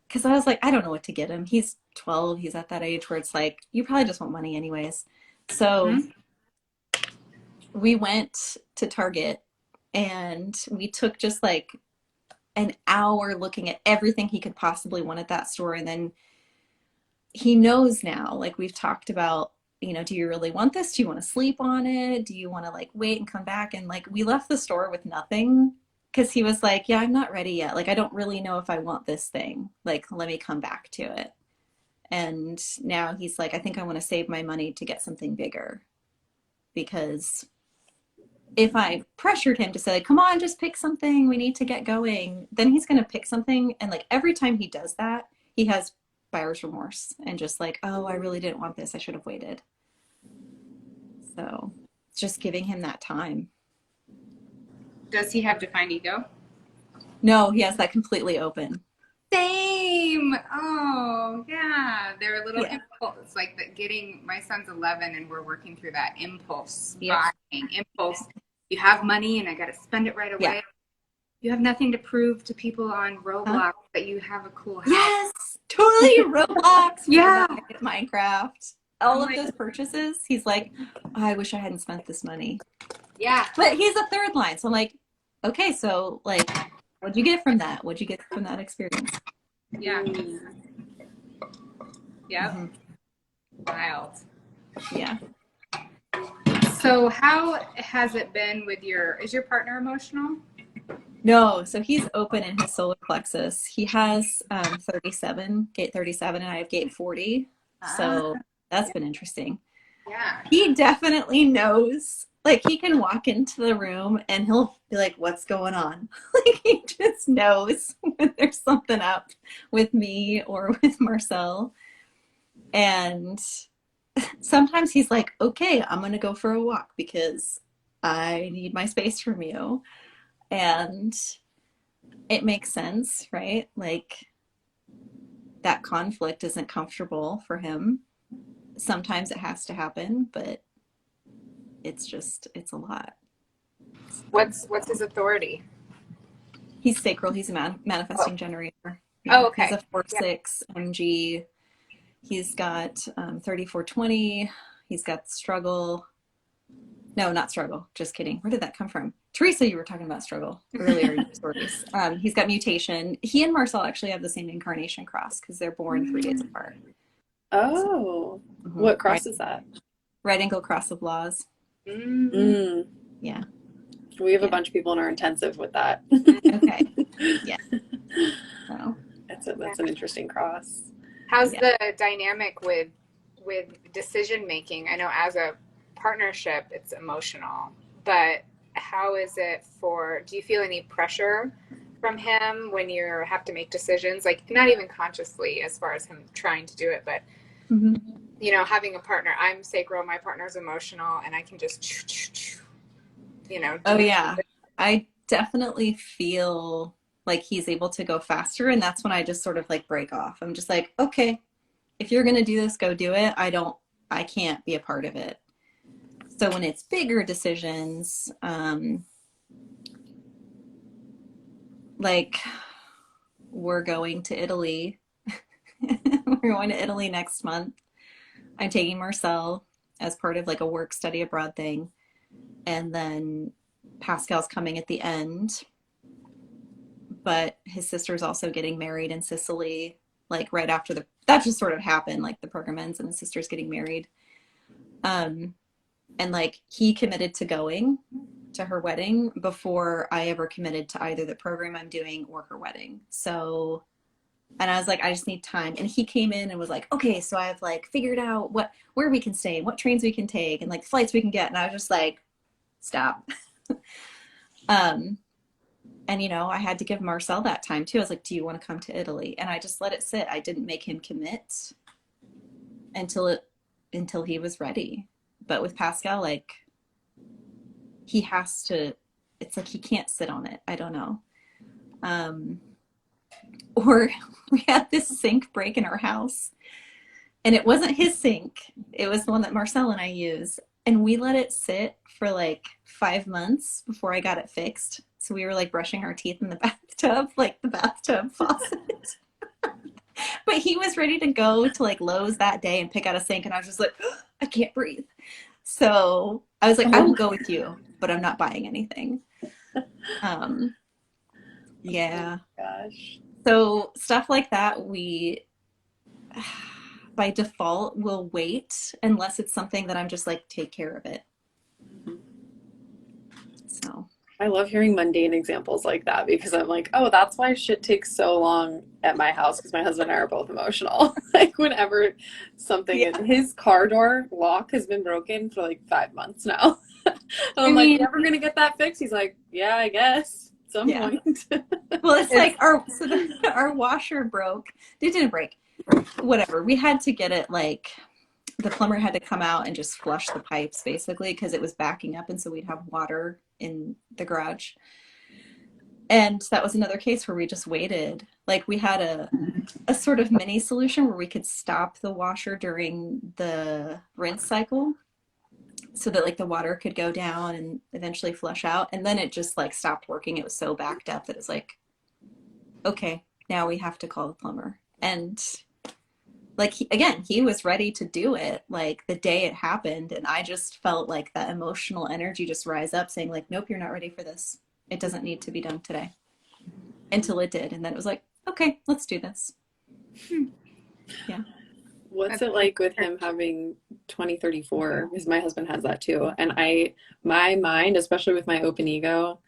because I was like, I don't know what to get him. He's 12. He's at that age where it's like, you probably just want money anyways. So Mm-hmm. we went to Target and we took just like an hour looking at everything he could possibly want at that store. And then he knows now, like we've talked about, you know, do you really want this? Do you want to sleep on it? Do you want to like wait and come back? And like we left the store with nothing because he was like, yeah, I'm not ready yet. Like I don't really know if I want this thing. Like let me come back to it. And now he's like, I think I want to save my money to get something bigger because if I pressured him to say, like, come on, just pick something, we need to get going, then he's going to pick something. And like every time he does that, he has buyer's remorse and just like, oh, I really didn't want this. I should have waited. So just giving him that time. Does he have defined ego? No, he has that completely open. Same. Oh, yeah. They're a little Yeah. impulse. Like my son's 11 and we're working through that impulse Yep. buying. Impulse. You have money and I got to spend it right away. Yeah. You have nothing to prove to people on Roblox Huh? that you have a cool house. Yes, totally. Roblox. Yeah. Minecraft. All Oh of my- those purchases, he's like, oh, I wish I hadn't spent this money. Yeah. But he's a third line. So I'm like, okay, so like, what'd you get from that? What'd you get from that experience? Yeah. Yep. Mm-hmm. Wild. Yeah. So how has it been with is your partner emotional? No, so he's open in his solar plexus. He has 37, gate 37, and I have gate 40. So that's been interesting. Yeah. He definitely knows. Like he can walk into the room and he'll be like, what's going on? Like he just knows when there's something up with me or with Marcel. And sometimes he's like, okay, I'm going to go for a walk because I need my space from you. And it makes sense, right? Like that conflict isn't comfortable for him. Sometimes it has to happen, but it's a lot. What's his authority? He's sacral. He's a manifesting generator. Oh, okay. He's a 4/6 MG. He's got 3420. He's got struggle. No, not struggle. Just kidding. Where did that come from? Teresa, you were talking about struggle earlier in your stories. He's got mutation. He and Marcel actually have the same incarnation cross because they're born 3 days apart. Oh, what cross is that? Right angle cross of laws. Mm. Yeah. We have a bunch of people in our intensive with that. Okay. Yeah. So That's an interesting cross. How's the dynamic with decision making? I know as a partnership it's emotional, but how is it do you feel any pressure from him when you have to make decisions, like not even consciously as far as him trying to do it, but you know, having a partner, I'm sacral, my partner's emotional, and I can just oh yeah, I definitely feel like he's able to go faster, and that's when I just sort of like break off. I'm just like, okay, if you're gonna do this, go do it. I can't be a part of it. So when it's bigger decisions, like we're going to Italy. We're going to Italy next month. I'm taking Marcel as part of like a work study abroad thing. And then Pascal's coming at the end. But his sister's also getting married in Sicily, like right after that just sort of happened, like the program ends and his sister's getting married. And like he committed to going to her wedding before I ever committed to either the program I'm doing or her wedding. So, and I was like, I just need time. And he came in and was like, okay, so I've like figured out where we can stay, what trains we can take, and like flights we can get. And I was just like, stop. And, you know, I had to give Marcel that time too. I was like, do you want to come to Italy? And I just let it sit. I didn't make him commit until he was ready. But with Pascal, like he has to, it's like he can't sit on it. I don't know. Or we had this sink break in our house and it wasn't his sink. It was the one that Marcel and I use. And we let it sit for like 5 months before I got it fixed. So we were like brushing our teeth in the bathtub, like the bathtub faucet. But he was ready to go to like Lowe's that day and pick out a sink. And I was just like, oh, I can't breathe. So I was like, I will go with you, but I'm not buying anything. Yeah. Oh gosh. So stuff like that, we by default will wait unless it's something that I'm just like, take care of it. So I love hearing mundane examples like that because I'm like, oh, that's why shit takes so long at my house because my husband and I are both emotional. Like whenever something his car door lock has been broken for like 5 months now. I'm like, you ever gonna get that fixed? He's like, yeah, I guess at some point. Well, it's like our washer broke. It didn't break. Whatever. We had to get it like the plumber had to come out and just flush the pipes basically because it was backing up and so we'd have water in the garage. And that was another case where we just waited. Like we had a sort of mini solution where we could stop the washer during the rinse cycle so that like the water could go down and eventually flush out. And then it just like stopped working. It was so backed up that it's like, okay, now we have to call the plumber. And like, he was ready to do it like the day it happened. And I just felt like that emotional energy just rise up saying like, nope, you're not ready for this. It doesn't need to be done today until it did. And then it was like, okay, let's do this. Yeah. What's it like with him having 2034? Because my husband has that too. And my mind, especially with my open ego,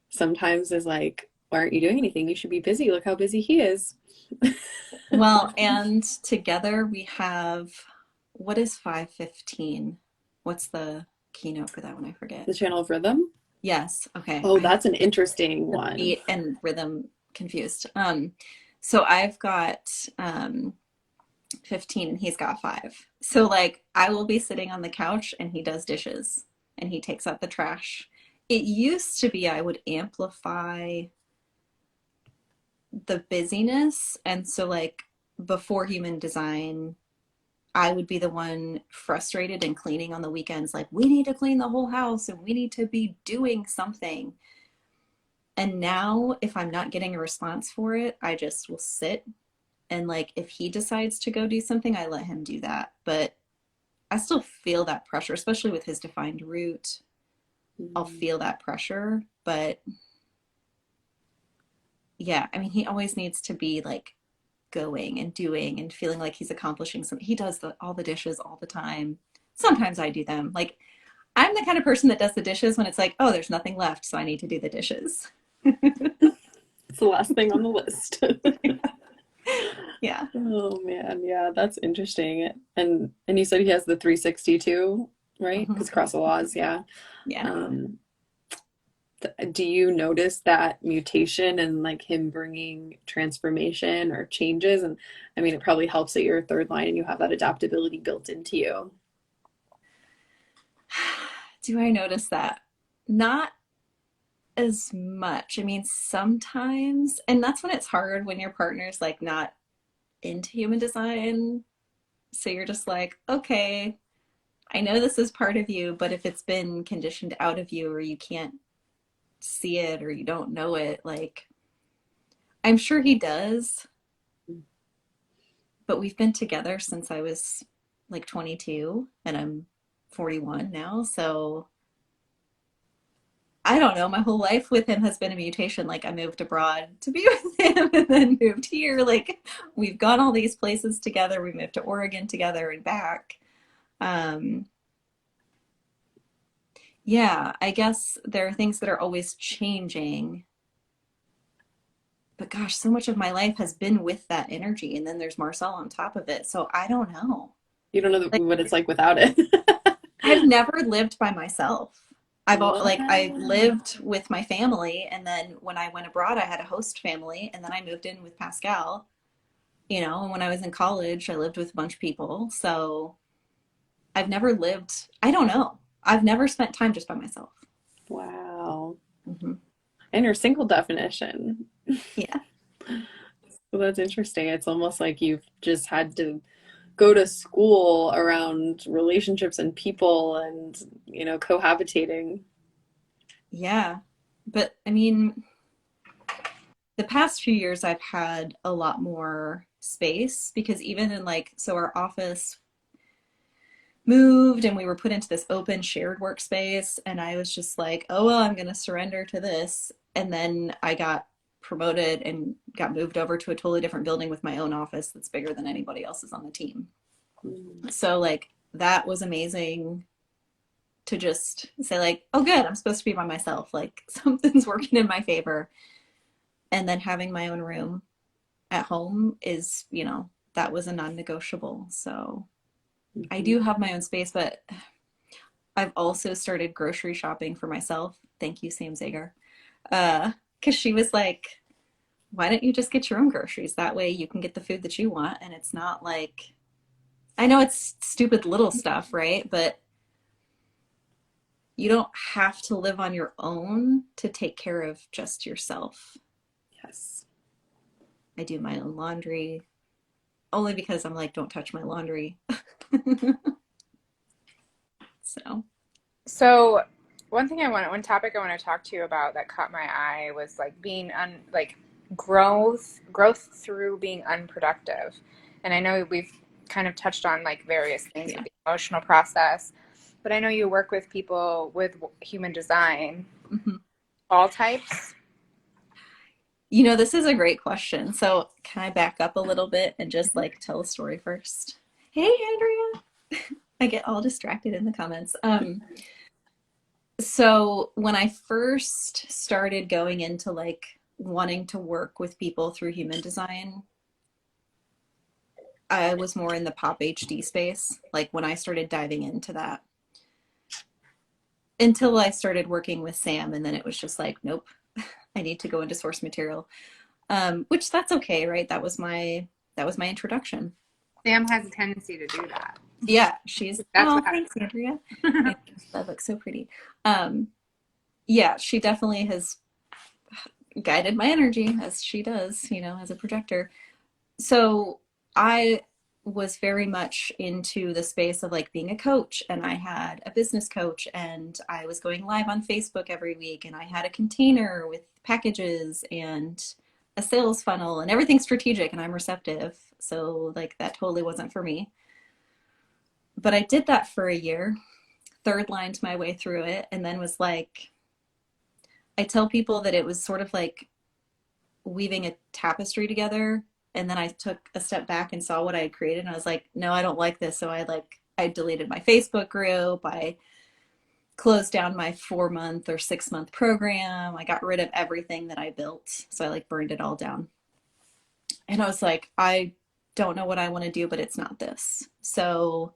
sometimes is like, why aren't you doing anything? You should be busy. Look how busy he is. Well, and together we have, what is 515? What's the keynote for that one? I forget. The Channel of Rhythm? Yes. Okay. Oh, that's an interesting one. Beat and rhythm confused. So I've got 15 and he's got 5. So like I will be sitting on the couch and he does dishes and he takes out the trash. It used to be I would amplify the busyness, and so like before human design I would be the one frustrated and cleaning on the weekends like we need to clean the whole house and we need to be doing something. And now if I'm not getting a response for it, I just will sit and like if he decides to go do something, I let him do that. But I still feel that pressure, especially with his defined root. I'll feel that pressure, but yeah, I mean, he always needs to be like going and doing and feeling like he's accomplishing something. He does all the dishes all the time. Sometimes I do them. Like I'm the kind of person that does the dishes when it's like, oh, there's nothing left, so I need to do the dishes. It's the last thing on the list. Yeah. Oh man, yeah, that's interesting. And you said he has the 362, right? Because cross the laws, yeah. Yeah. Do you notice that mutation and like him bringing transformation or changes? And I mean, it probably helps that you're a third line and you have that adaptability built into you. Do I notice that? Not as much. I mean, sometimes, and that's when it's hard when your partner's like not into human design. So you're just like, okay, I know this is part of you, but if it's been conditioned out of you or you can't see it or you don't know it, like, I'm sure he does, but we've been together since I was like 22 and I'm 41 now. So I don't know. My whole life with him has been a mutation. Like I moved abroad to be with him and then moved here. Like we've gone all these places together. We moved to Oregon together and back. Um, yeah, I guess there are things that are always changing. But gosh, so much of my life has been with that energy. And then there's Marcel on top of it. So I don't know. You don't know Like what it's like without it. I've never lived by myself. I've Wow. lived with my family, and then when I went abroad, I had a host family, and then I moved in with Pascal. You know, and when I was in college, I lived with a bunch of people. So I've never lived. I don't know. I've never spent time just by myself. Wow. Hmm. And your single definition. Yeah, So that's interesting. It's almost like you've just had to go to school around relationships and people and, cohabitating. yeah. But I mean, the past few years, I've had a lot more space because even in like, so our office moved and we were put into this open shared workspace and I was just like, oh well, I'm going to surrender to this. And then I got promoted and got moved over to a totally different building with my own office that's bigger than anybody else's on the team. Mm. So like that was amazing to just say like, oh good, I'm supposed to be by myself, like something's working in my favor. And then having my own room at home is, that was a non-negotiable. So I Mhm. do have my own space, but I've also started grocery shopping for myself. Thank you, Sam Zager. Because she was like, why don't you just get your own groceries? That way you can get the food that you want. And it's not like, I know it's stupid little stuff, right? But you don't have to live on your own to take care of just yourself. Yes. I do my own laundry only because I'm like, don't touch my laundry. So, So one topic I want to talk to you about that caught my eye was like being like growth through being unproductive. And I know we've kind of touched on like various things with yeah. the emotional process, but I know you work with people with human design, Mhm. all types. This is a great question. So, can I back up a little bit and just like tell a story first? Hey, Andrea. I get all distracted in the comments. So when I first started going into like wanting to work with people through human design, I was more in the pop HD space, like when I started diving into that until I started working with Sam, and then it was just like, nope, I need to go into source material. Which that's okay, right? That was my introduction. Sam has a tendency to do that. Yeah, she's That's oh, what thanks, Andrea. happened. Yeah, that looks so pretty. Um, yeah, she definitely has guided my energy as she does, as a projector. So I was very much into the space of like being a coach, and I had a business coach, and I was going live on Facebook every week, and I had a container with packages and a sales funnel and everything strategic, and I'm receptive. So like that totally wasn't for me. But I did that for a year, third lined my way through it, and then was like, I tell people that it was sort of like weaving a tapestry together, and then I took a step back and saw what I had created, and I was like, no, I don't like this. So I deleted my Facebook group. I closed down my 4 month or 6 month program. I got rid of everything that I built. So I like burned it all down. And I was like, I don't know what I want to do, but it's not this. So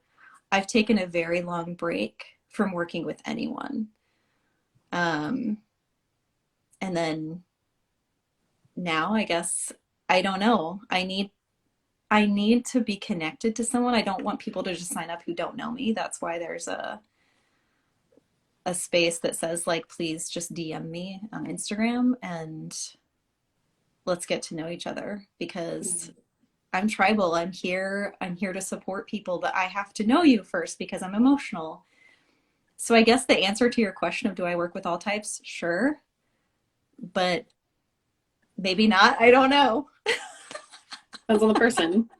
I've taken a very long break from working with anyone. Um, and then now I guess I don't know. I need to be connected to someone. I don't want people to just sign up who don't know me. That's why there's a space that says like please just DM me on Instagram and let's get to know each other because I'm tribal. I'm here. I'm here to support people, but I have to know you first because I'm emotional. So I guess the answer to your question of do I work with all types? Sure, but maybe not. I don't know. Depends on the person.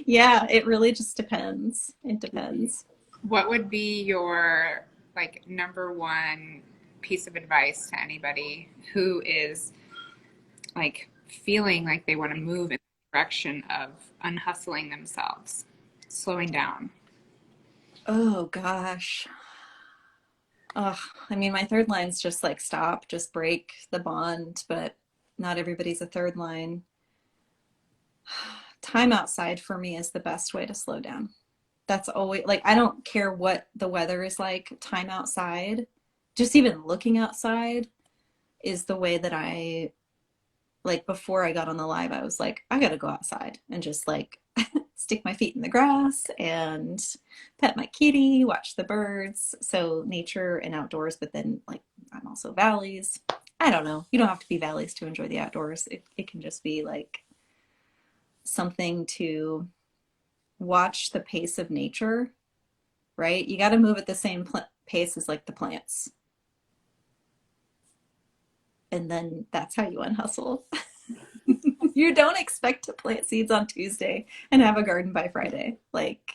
Yeah, it really just depends. It depends. What would be your like number one piece of advice to anybody who is like feeling like they want to move in the direction of unhustling themselves, slowing down? Oh gosh. Ugh, I mean, my third line's just like stop, just break the bond, but not everybody's a third line. Time outside for me is the best way to slow down. That's always like, I don't care what the weather is like, time outside, just even looking outside is the way that I like before I got on the live, I was like, I gotta go outside and just like stick my feet in the grass and pet my kitty, watch the birds. So nature and outdoors, but then like I'm also valleys. I don't know. You don't have to be valleys to enjoy the outdoors. It can just be like something to watch the pace of nature, right? You got to move at the same pace as like the plants. And then that's how you unhustle. You don't expect to plant seeds on Tuesday and have a garden by Friday. Like,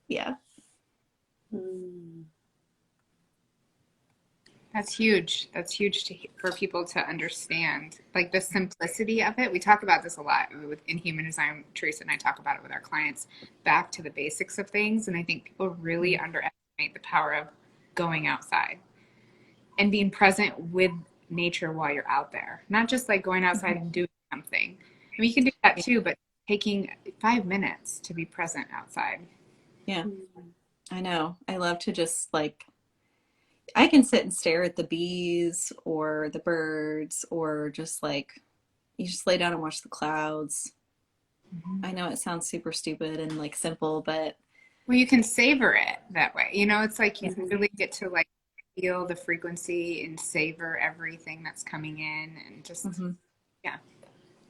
yeah. That's huge. That's huge for people to understand, like the simplicity of it. We talk about this a lot in human design. Teresa and I talk about it with our clients, back to the basics of things. And I think people really underestimate the power of going outside and being present with nature while you're out there, not just like going outside and doing something. I mean, you can do that too, but taking 5 minutes to be present outside. Yeah, I know. I love to just like, I can sit and stare at the bees or the birds or just like, you just lay down and watch the clouds. I know it sounds super stupid and like simple, but Well, you can savor it that way. You know, it's like you yeah. really get to like feel the frequency and savor everything that's coming in and just, yeah.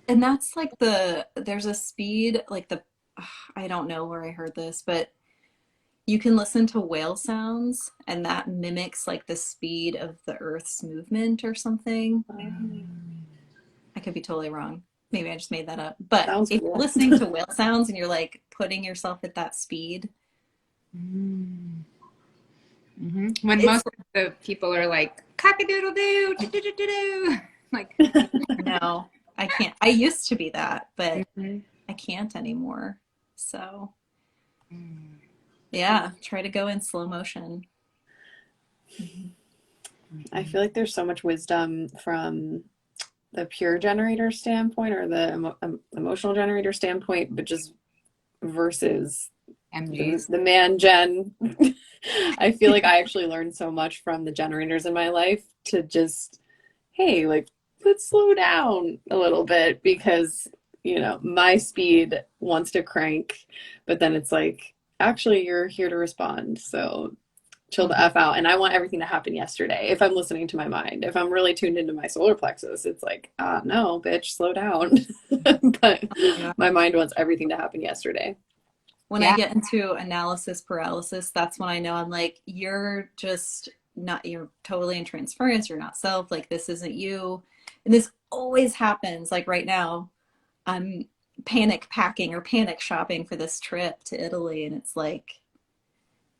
And that's like there's a speed, like I don't know where I heard this, but you can listen to whale sounds and that mimics like the speed of the Earth's movement or something. I could be totally wrong. Maybe I just made that up. But Sounds if you're cool. listening to whale sounds and you're like putting yourself at that speed, When it's most of the people are like, cock-a-doodle-doo, do-do-do-do-do. Like, no, I can't. I used to be that, but mhm. I can't anymore. So yeah, try to go in slow motion. I feel like there's so much wisdom from the pure generator standpoint or the emotional generator standpoint, but just versus MGs. the man gen. I feel like I actually learned so much from the generators in my life to just, hey, like, let's slow down a little bit because, you know, my speed wants to crank, but then it's like, actually, you're here to respond. So chill the F out. And I want everything to happen yesterday if I'm listening to my mind. If I'm really tuned into my solar plexus, it's like, no, bitch, slow down. But Yeah. my mind wants everything to happen yesterday. When I get into analysis paralysis, that's when I know I'm like, you're just not, you're totally in transference. You're not self. Like, this isn't you. And this always happens. Like, right now, I'm panic packing or panic shopping for this trip to Italy. And it's like,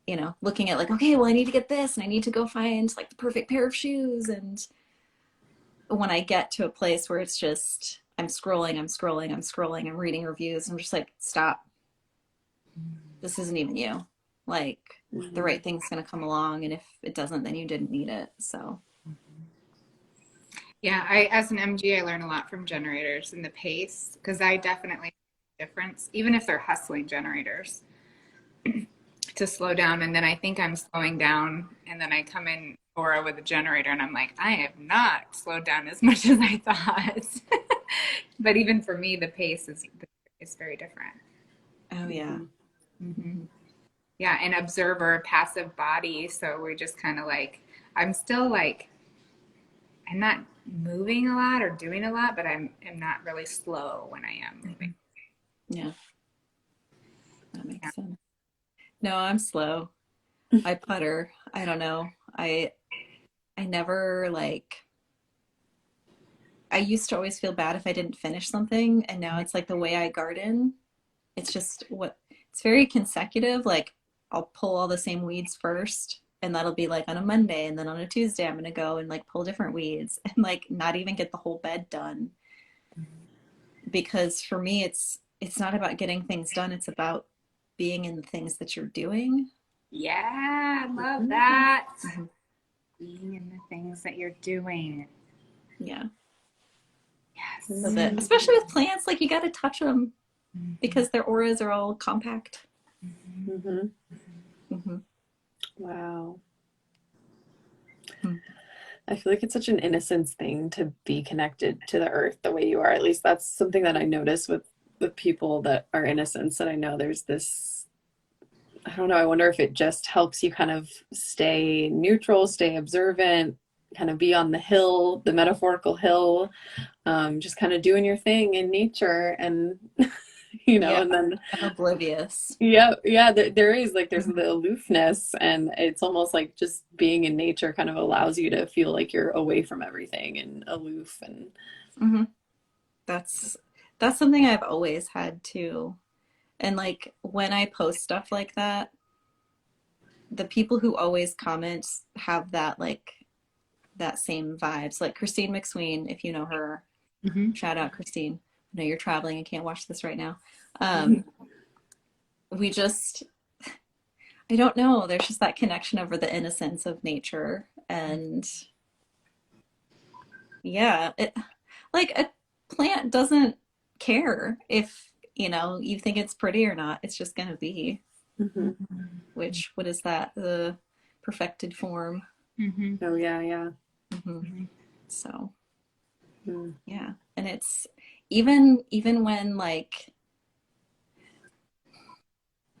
you know, looking at like, okay, well, I need to get this and I need to go find like the perfect pair of shoes. And when I get to a place where it's just, I'm scrolling, I'm reading reviews, I'm just like, stop. This isn't even you. Like, the right thing's going to come along. And if it doesn't, then you didn't need it. So, Yeah, as an MG, I learn a lot from generators and the pace because I definitely see a difference, even if they're hustling generators, to slow down. And then I think I'm slowing down, and then I come in aura with a generator, and I'm like, I have not slowed down as much as I thought. But even for me, the pace is very different. oh, yeah. Yeah, an observer, passive body. So we're just kind of like, I'm still like, I'm not moving a lot or doing a lot, but I'm not really slow when I am moving. Yeah, that Yeah. makes sense. No, I'm slow. I putter. I don't know. I never like I used to always feel bad if I didn't finish something, and now it's like the way I garden, it's just it's very consecutive. Like I'll pull all the same weeds first, and that'll be like on a Monday, and then on a Tuesday I'm gonna go and like pull different weeds and like not even get the whole bed done. Because for me it's not about getting things done, it's about being in the things that you're doing. Yeah, I love Mhm. that. Mhm. Being in the things that you're doing. Yeah. So Yes. that, especially with plants, like you got to touch them Mhm. because their auras are all compact. Mm-hmm. Hmm. Wow. Hmm. I feel like it's such an innocence thing to be connected to the earth the way you are. At least that's something that I notice with people that are innocents. And I know there's this, I don't know, I wonder if it just helps you kind of stay neutral, stay observant, kind of be on the hill, the metaphorical hill, just kind of doing your thing in nature and Yeah, and then I'm oblivious. yeah, there is like there's the aloofness, and it's almost like just being in nature kind of allows you to feel like you're away from everything and aloof and Hmm. That's that's something I've always had too. And like when I post stuff like that, the people who always comment have that like that same vibes. Like Christine McSween, if you know her, Mm-hmm. shout out Christine. I know you're traveling and can't watch this right now. Um, we just I don't know. There's just that connection over the innocence of nature. And yeah, like a plant doesn't care if, you think it's pretty or not. It's just going to be, Mhm. what is that? The perfected form. Mm-hmm. Oh yeah. Hmm. Mm-hmm. So, Mm. yeah. And it's even when like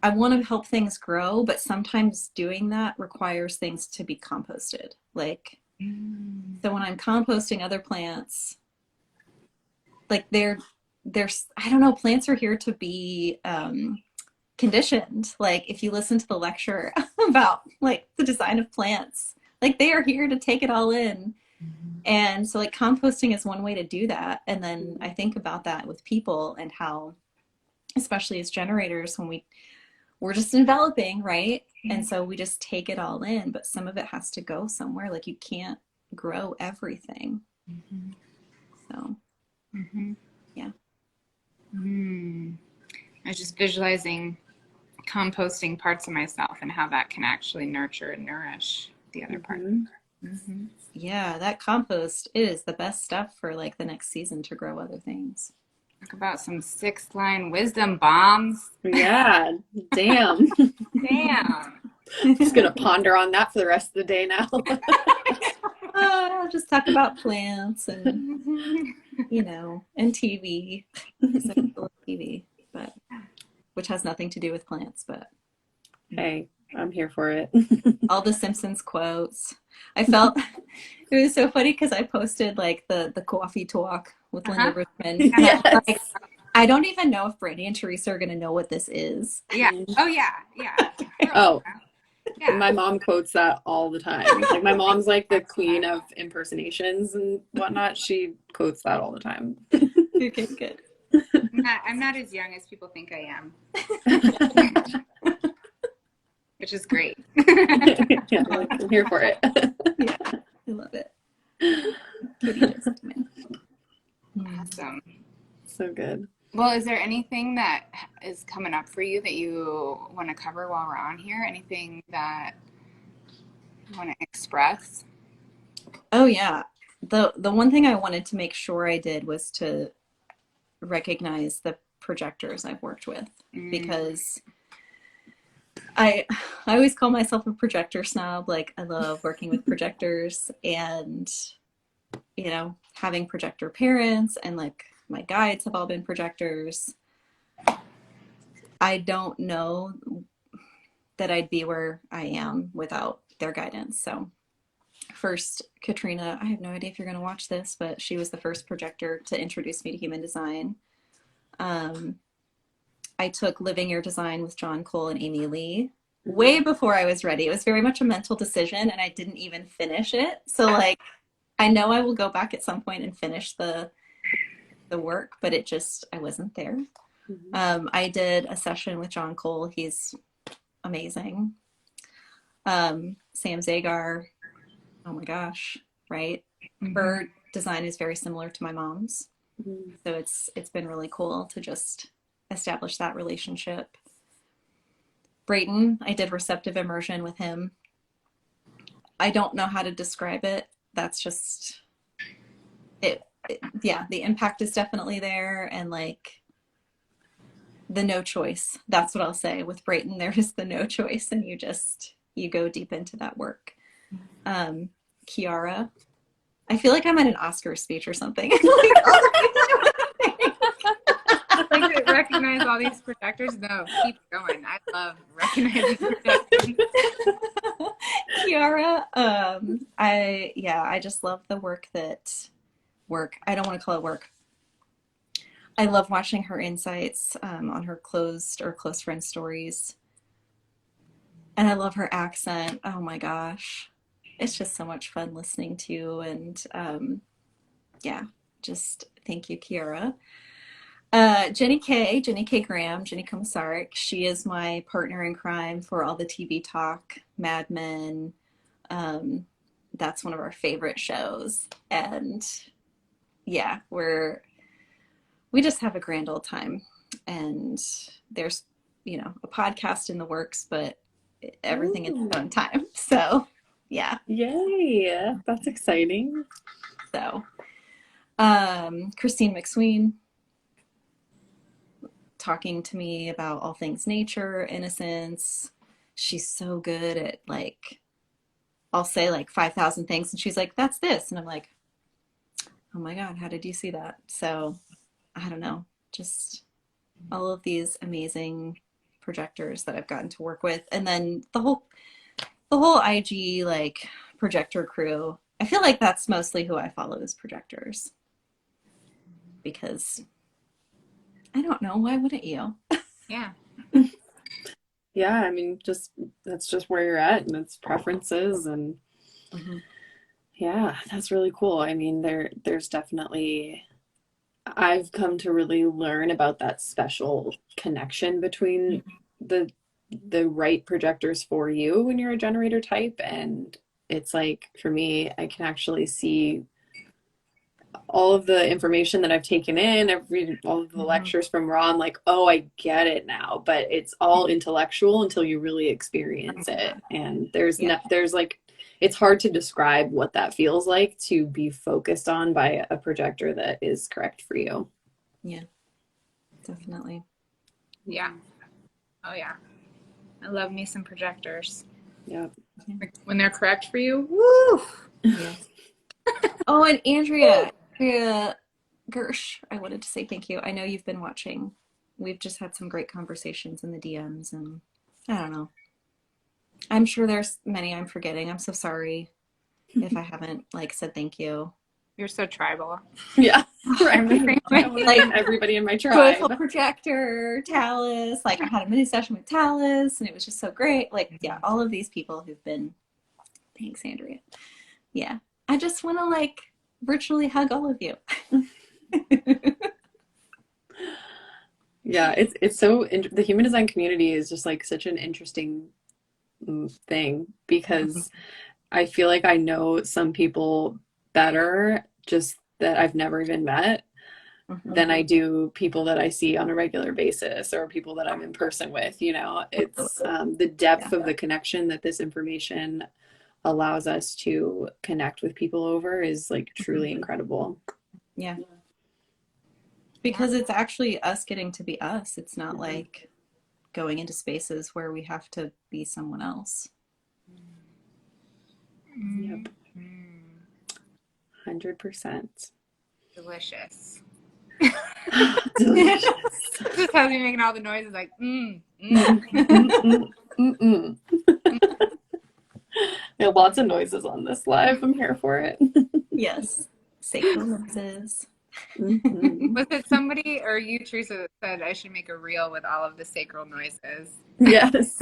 I want to help things grow, but sometimes doing that requires things to be composted. Like, so when I'm composting other plants, like there's I don't know, plants are here to be conditioned. Like if you listen to the lecture about like the design of plants, like they are here to take it all in. And so like composting is one way to do that. And then I think about that with people and how, especially as generators, when we're just enveloping, right? And so we just take it all in, but some of it has to go somewhere. Like you can't grow everything. Mm-hmm. So Mm-hmm. yeah. Mm. I was just visualizing composting parts of myself and how that can actually nurture and nourish the other part. Mhm. Mm-hmm. Yeah, that compost is the best stuff for like the next season to grow other things. Talk about some sixth line wisdom bombs. Yeah, damn. Damn. Just gonna ponder on that for the rest of the day now. I'll just talk about plants and Mm-hmm. and TV. Because I love TV, but which has nothing to do with plants, but Hey, I'm here for it. all the Simpsons quotes. I felt it was so funny because I posted like the coffee talk with Linda Uh-huh. Richmond, and I was like, Yes. I don't even know if Brandy and Teresa are gonna know what this is. Yeah. Oh, yeah. Yeah. Oh, Yeah. my mom quotes that all the time. Like my mom's like the queen of impersonations and whatnot. She quotes that all the time. Okay, good. I'm not as young as people think I am, which is great. Yeah, like, I'm here for it. Yeah, I love it. Kitty just came in. Awesome. So good. Well, is there anything that is coming up for you that you want to cover while we're on here? Anything that you want to express? Oh yeah. The one thing I wanted to make sure I did was to recognize the projectors I've worked with, because I always call myself a projector snob. Like I love working with projectors and having projector parents, and like my guides have all been projectors. I don't know that I'd be where I am without their guidance. So first, Katrina, I have no idea if you're going to watch this, but she was the first projector to introduce me to human design. I took Living Your Design with John Cole and Amy Lee way before I was ready. It was very much a mental decision, and I didn't even finish it. So like, I know I will go back at some point and finish the work, but I wasn't there. I did a session with John Cole. He's amazing. Sam Zagar, oh my gosh, right? Her design is very similar to my mom's. So it's been really cool to just establish that relationship. Brayton, I did receptive immersion with him. I don't know how to describe it. That's just it. Yeah, the impact is definitely there, and like the no choice. That's what I'll say. With Brayton, there is the no choice, and you go deep into that work. Kiara, I feel like I'm at an Oscar speech or something. Like to recognize all these projectors. No, keep going. I love recognizing projectors. Kiara, I just love the work. I don't want to call it work. I love watching her insights on her closed or close friend stories. And I love her accent. Oh my gosh. It's just so much fun listening to. And just thank you, Kiara. Jenny K Graham, Jenny Komisarek. She is my partner in crime for all the TV talk, Mad Men. That's one of our favorite shows. And yeah, we just have a grand old time. And there's, a podcast in the works, but everything in its own time. So yeah. Yay. That's exciting. So, Christine McSween, talking to me about all things nature, innocence. She's so good at I'll say 5,000 things and she's like, that's this. And I'm like, oh my God, how did you see that? So I don't know, just all of these amazing projectors that I've gotten to work with. And then the whole IG projector crew. I feel like that's mostly who I follow as projectors, because I don't know, why wouldn't you? Yeah. Yeah, I mean, that's just where you're at, and it's preferences, and yeah, that's really cool. I mean, there's definitely, I've come to really learn about that special connection between the right projectors for you when you're a generator type. And it's like, for me, I can actually see all of the information that I've taken in, all of the lectures from Ron, oh, I get it now, but it's all intellectual until you really experience it. And there's it's hard to describe what that feels like to be focused on by a projector that is correct for you. Yeah, definitely. Yeah. Oh yeah. I love me some projectors. Yeah. When they're correct for you, woo! Yeah. Oh, and Andrea Gersh, I wanted to say thank you. I know you've been watching. We've just had some great conversations in the DMs, and I don't know. I'm sure there's many I'm forgetting. I'm so sorry if I haven't said thank you. You're so tribal. Yeah. I'm the same way. Everybody in my tribe. Joyful Projector, Talus. I had a mini session with Talus, and it was just so great. All of these people who've been. Thanks, Andrea. Yeah, I just want to virtually hug all of you. Yeah, it's so the human design community is just such an interesting thing, because I feel like I know some people better just that I've never even met than I do people that I see on a regular basis or people that I'm in person with. It's the depth of the connection that this information allows us to connect with people over is truly incredible. Yeah. Because it's actually us getting to be us. It's not going into spaces where we have to be someone else. Yep. 100%. Delicious. Delicious. Just has me making all the noises Yeah, lots of noises on this live. I'm here for it. Yes. Sacral noises. Mhm. Was it somebody or you, Teresa, that said I should make a reel with all of the sacral noises? Yes.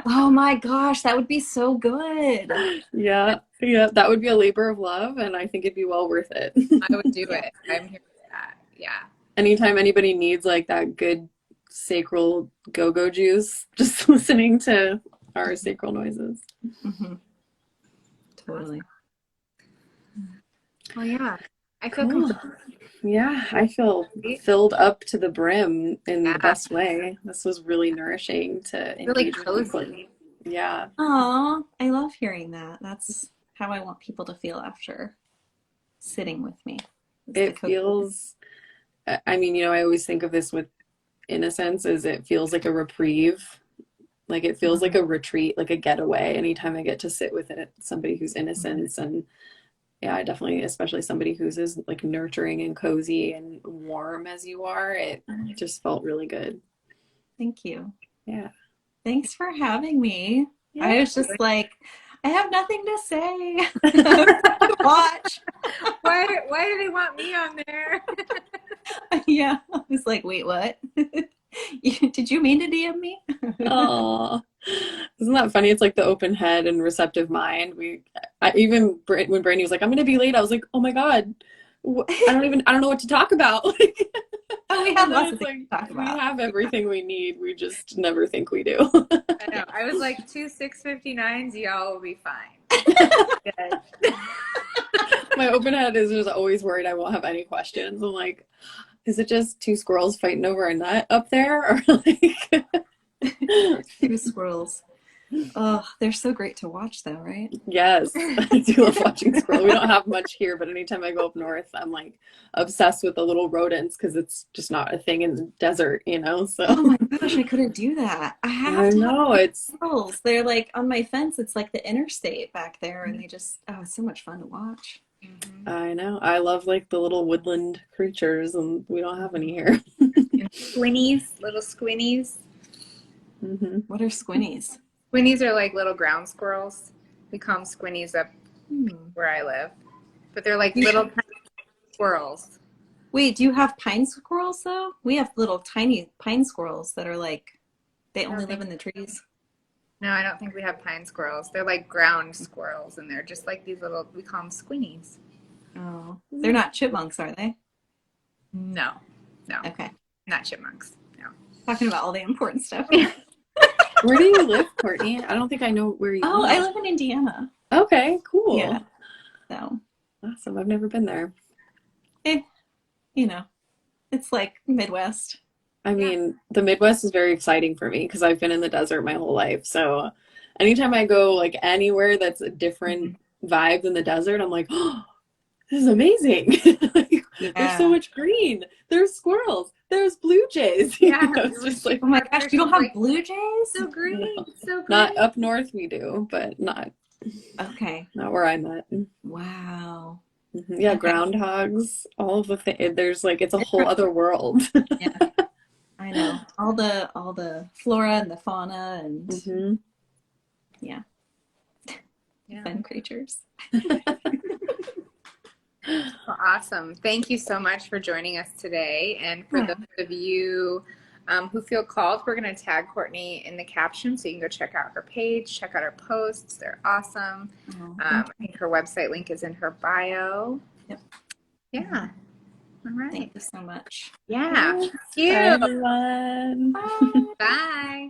Oh my gosh, that would be so good. Yeah. Yeah. That would be a labor of love, and I think it'd be well worth it. I would do Yeah. it. I'm here for that. Yeah. Anytime anybody needs like that good sacral go-go juice, just listening to our sacral noises. Mm-hmm. Totally. Well, yeah. I feel Cool. complete. Yeah, I feel filled up to the brim in the best way. This was really nourishing to Really engage with people. cozy. Yeah. Aw, I love hearing that. That's how I want people to feel after sitting with me. It feels, I mean, you know, I always think of this with innocence as it feels like a reprieve. Like it feels like a retreat, like a getaway anytime I get to sit with it, somebody who's innocent. And yeah, I definitely, especially somebody who's as like nurturing and cozy and warm as you are, it just felt really good. Thank you. Yeah. Thanks for having me. Yeah. I was just like, I have nothing to say. Watch. Why do they want me on there? Yeah. I was like, wait, what? Did you mean to DM me? Oh, isn't that funny? It's like the open head and receptive mind. Even when Brandy was like, "I'm gonna be late," I was like, "Oh my God, I don't know what to talk about." Oh, we have lots of it's things like to talk we about. have everything we need. We just never think we do. I know. I was like, 2 659s, y'all will be fine. Good. My open head is just always worried I won't have any questions. I'm like, is it just two squirrels fighting over a nut up there, or like? Two squirrels. Oh, they're so great to watch though, right? Yes, I do love watching squirrels. We don't have much here, but anytime I go up north, I'm like obsessed with the little rodents because it's just not a thing in the desert, you know? So Oh my gosh, I couldn't do that. I have to know have it's squirrels. They're like on my fence. It's like the interstate back there, and they just, oh, it's so much fun to watch. I know. I love like the little woodland creatures, and we don't have any here. And squinnies, little squinnies. Mm-hmm. What are squinnies? Squinnies are like little ground squirrels. We call them squinnies up Hmm. where I live. But they're like little tiny squirrels. Wait, do you have pine squirrels though? We have little tiny pine squirrels that are like, they only live in the trees. No, I don't think we have pine squirrels. They're like ground squirrels, and they're just like these little, we call them squinnies. Oh, they're not chipmunks, are they? No, Okay. not chipmunks. No. Talking about all the important stuff. Where do you live, Courtney? I don't think I know where you Oh, live. I live in Indiana. Okay, cool. Yeah. So, Awesome. I've never been there. you know, it's like Midwest. I mean, the Midwest is very exciting for me because I've been in the desert my whole life. So anytime I go like anywhere that's a different vibe than the desert, I'm like, oh, this is amazing. Like, there's so much green. There's squirrels. There's blue jays. You Yeah. know, it's just like, Oh my gosh, you don't have blue jays? So green, No. so green. not up north we do, but not Okay. where I'm at. Wow. Mhm. Yeah, Okay. groundhogs, all of the things. There's like it's a whole other world. Yeah, I know. All the flora and the fauna and Mhm. Yeah. fun creatures. Well, awesome. Thank you so much for joining us today. And for those of you who feel called, we're going to tag Courtney in the caption so you can go check out her page, check out her posts. They're awesome. I think her website link is in her bio. Yep. Yeah. All right. Thank you so much. Yeah. Thank you. Bye, everyone. Bye.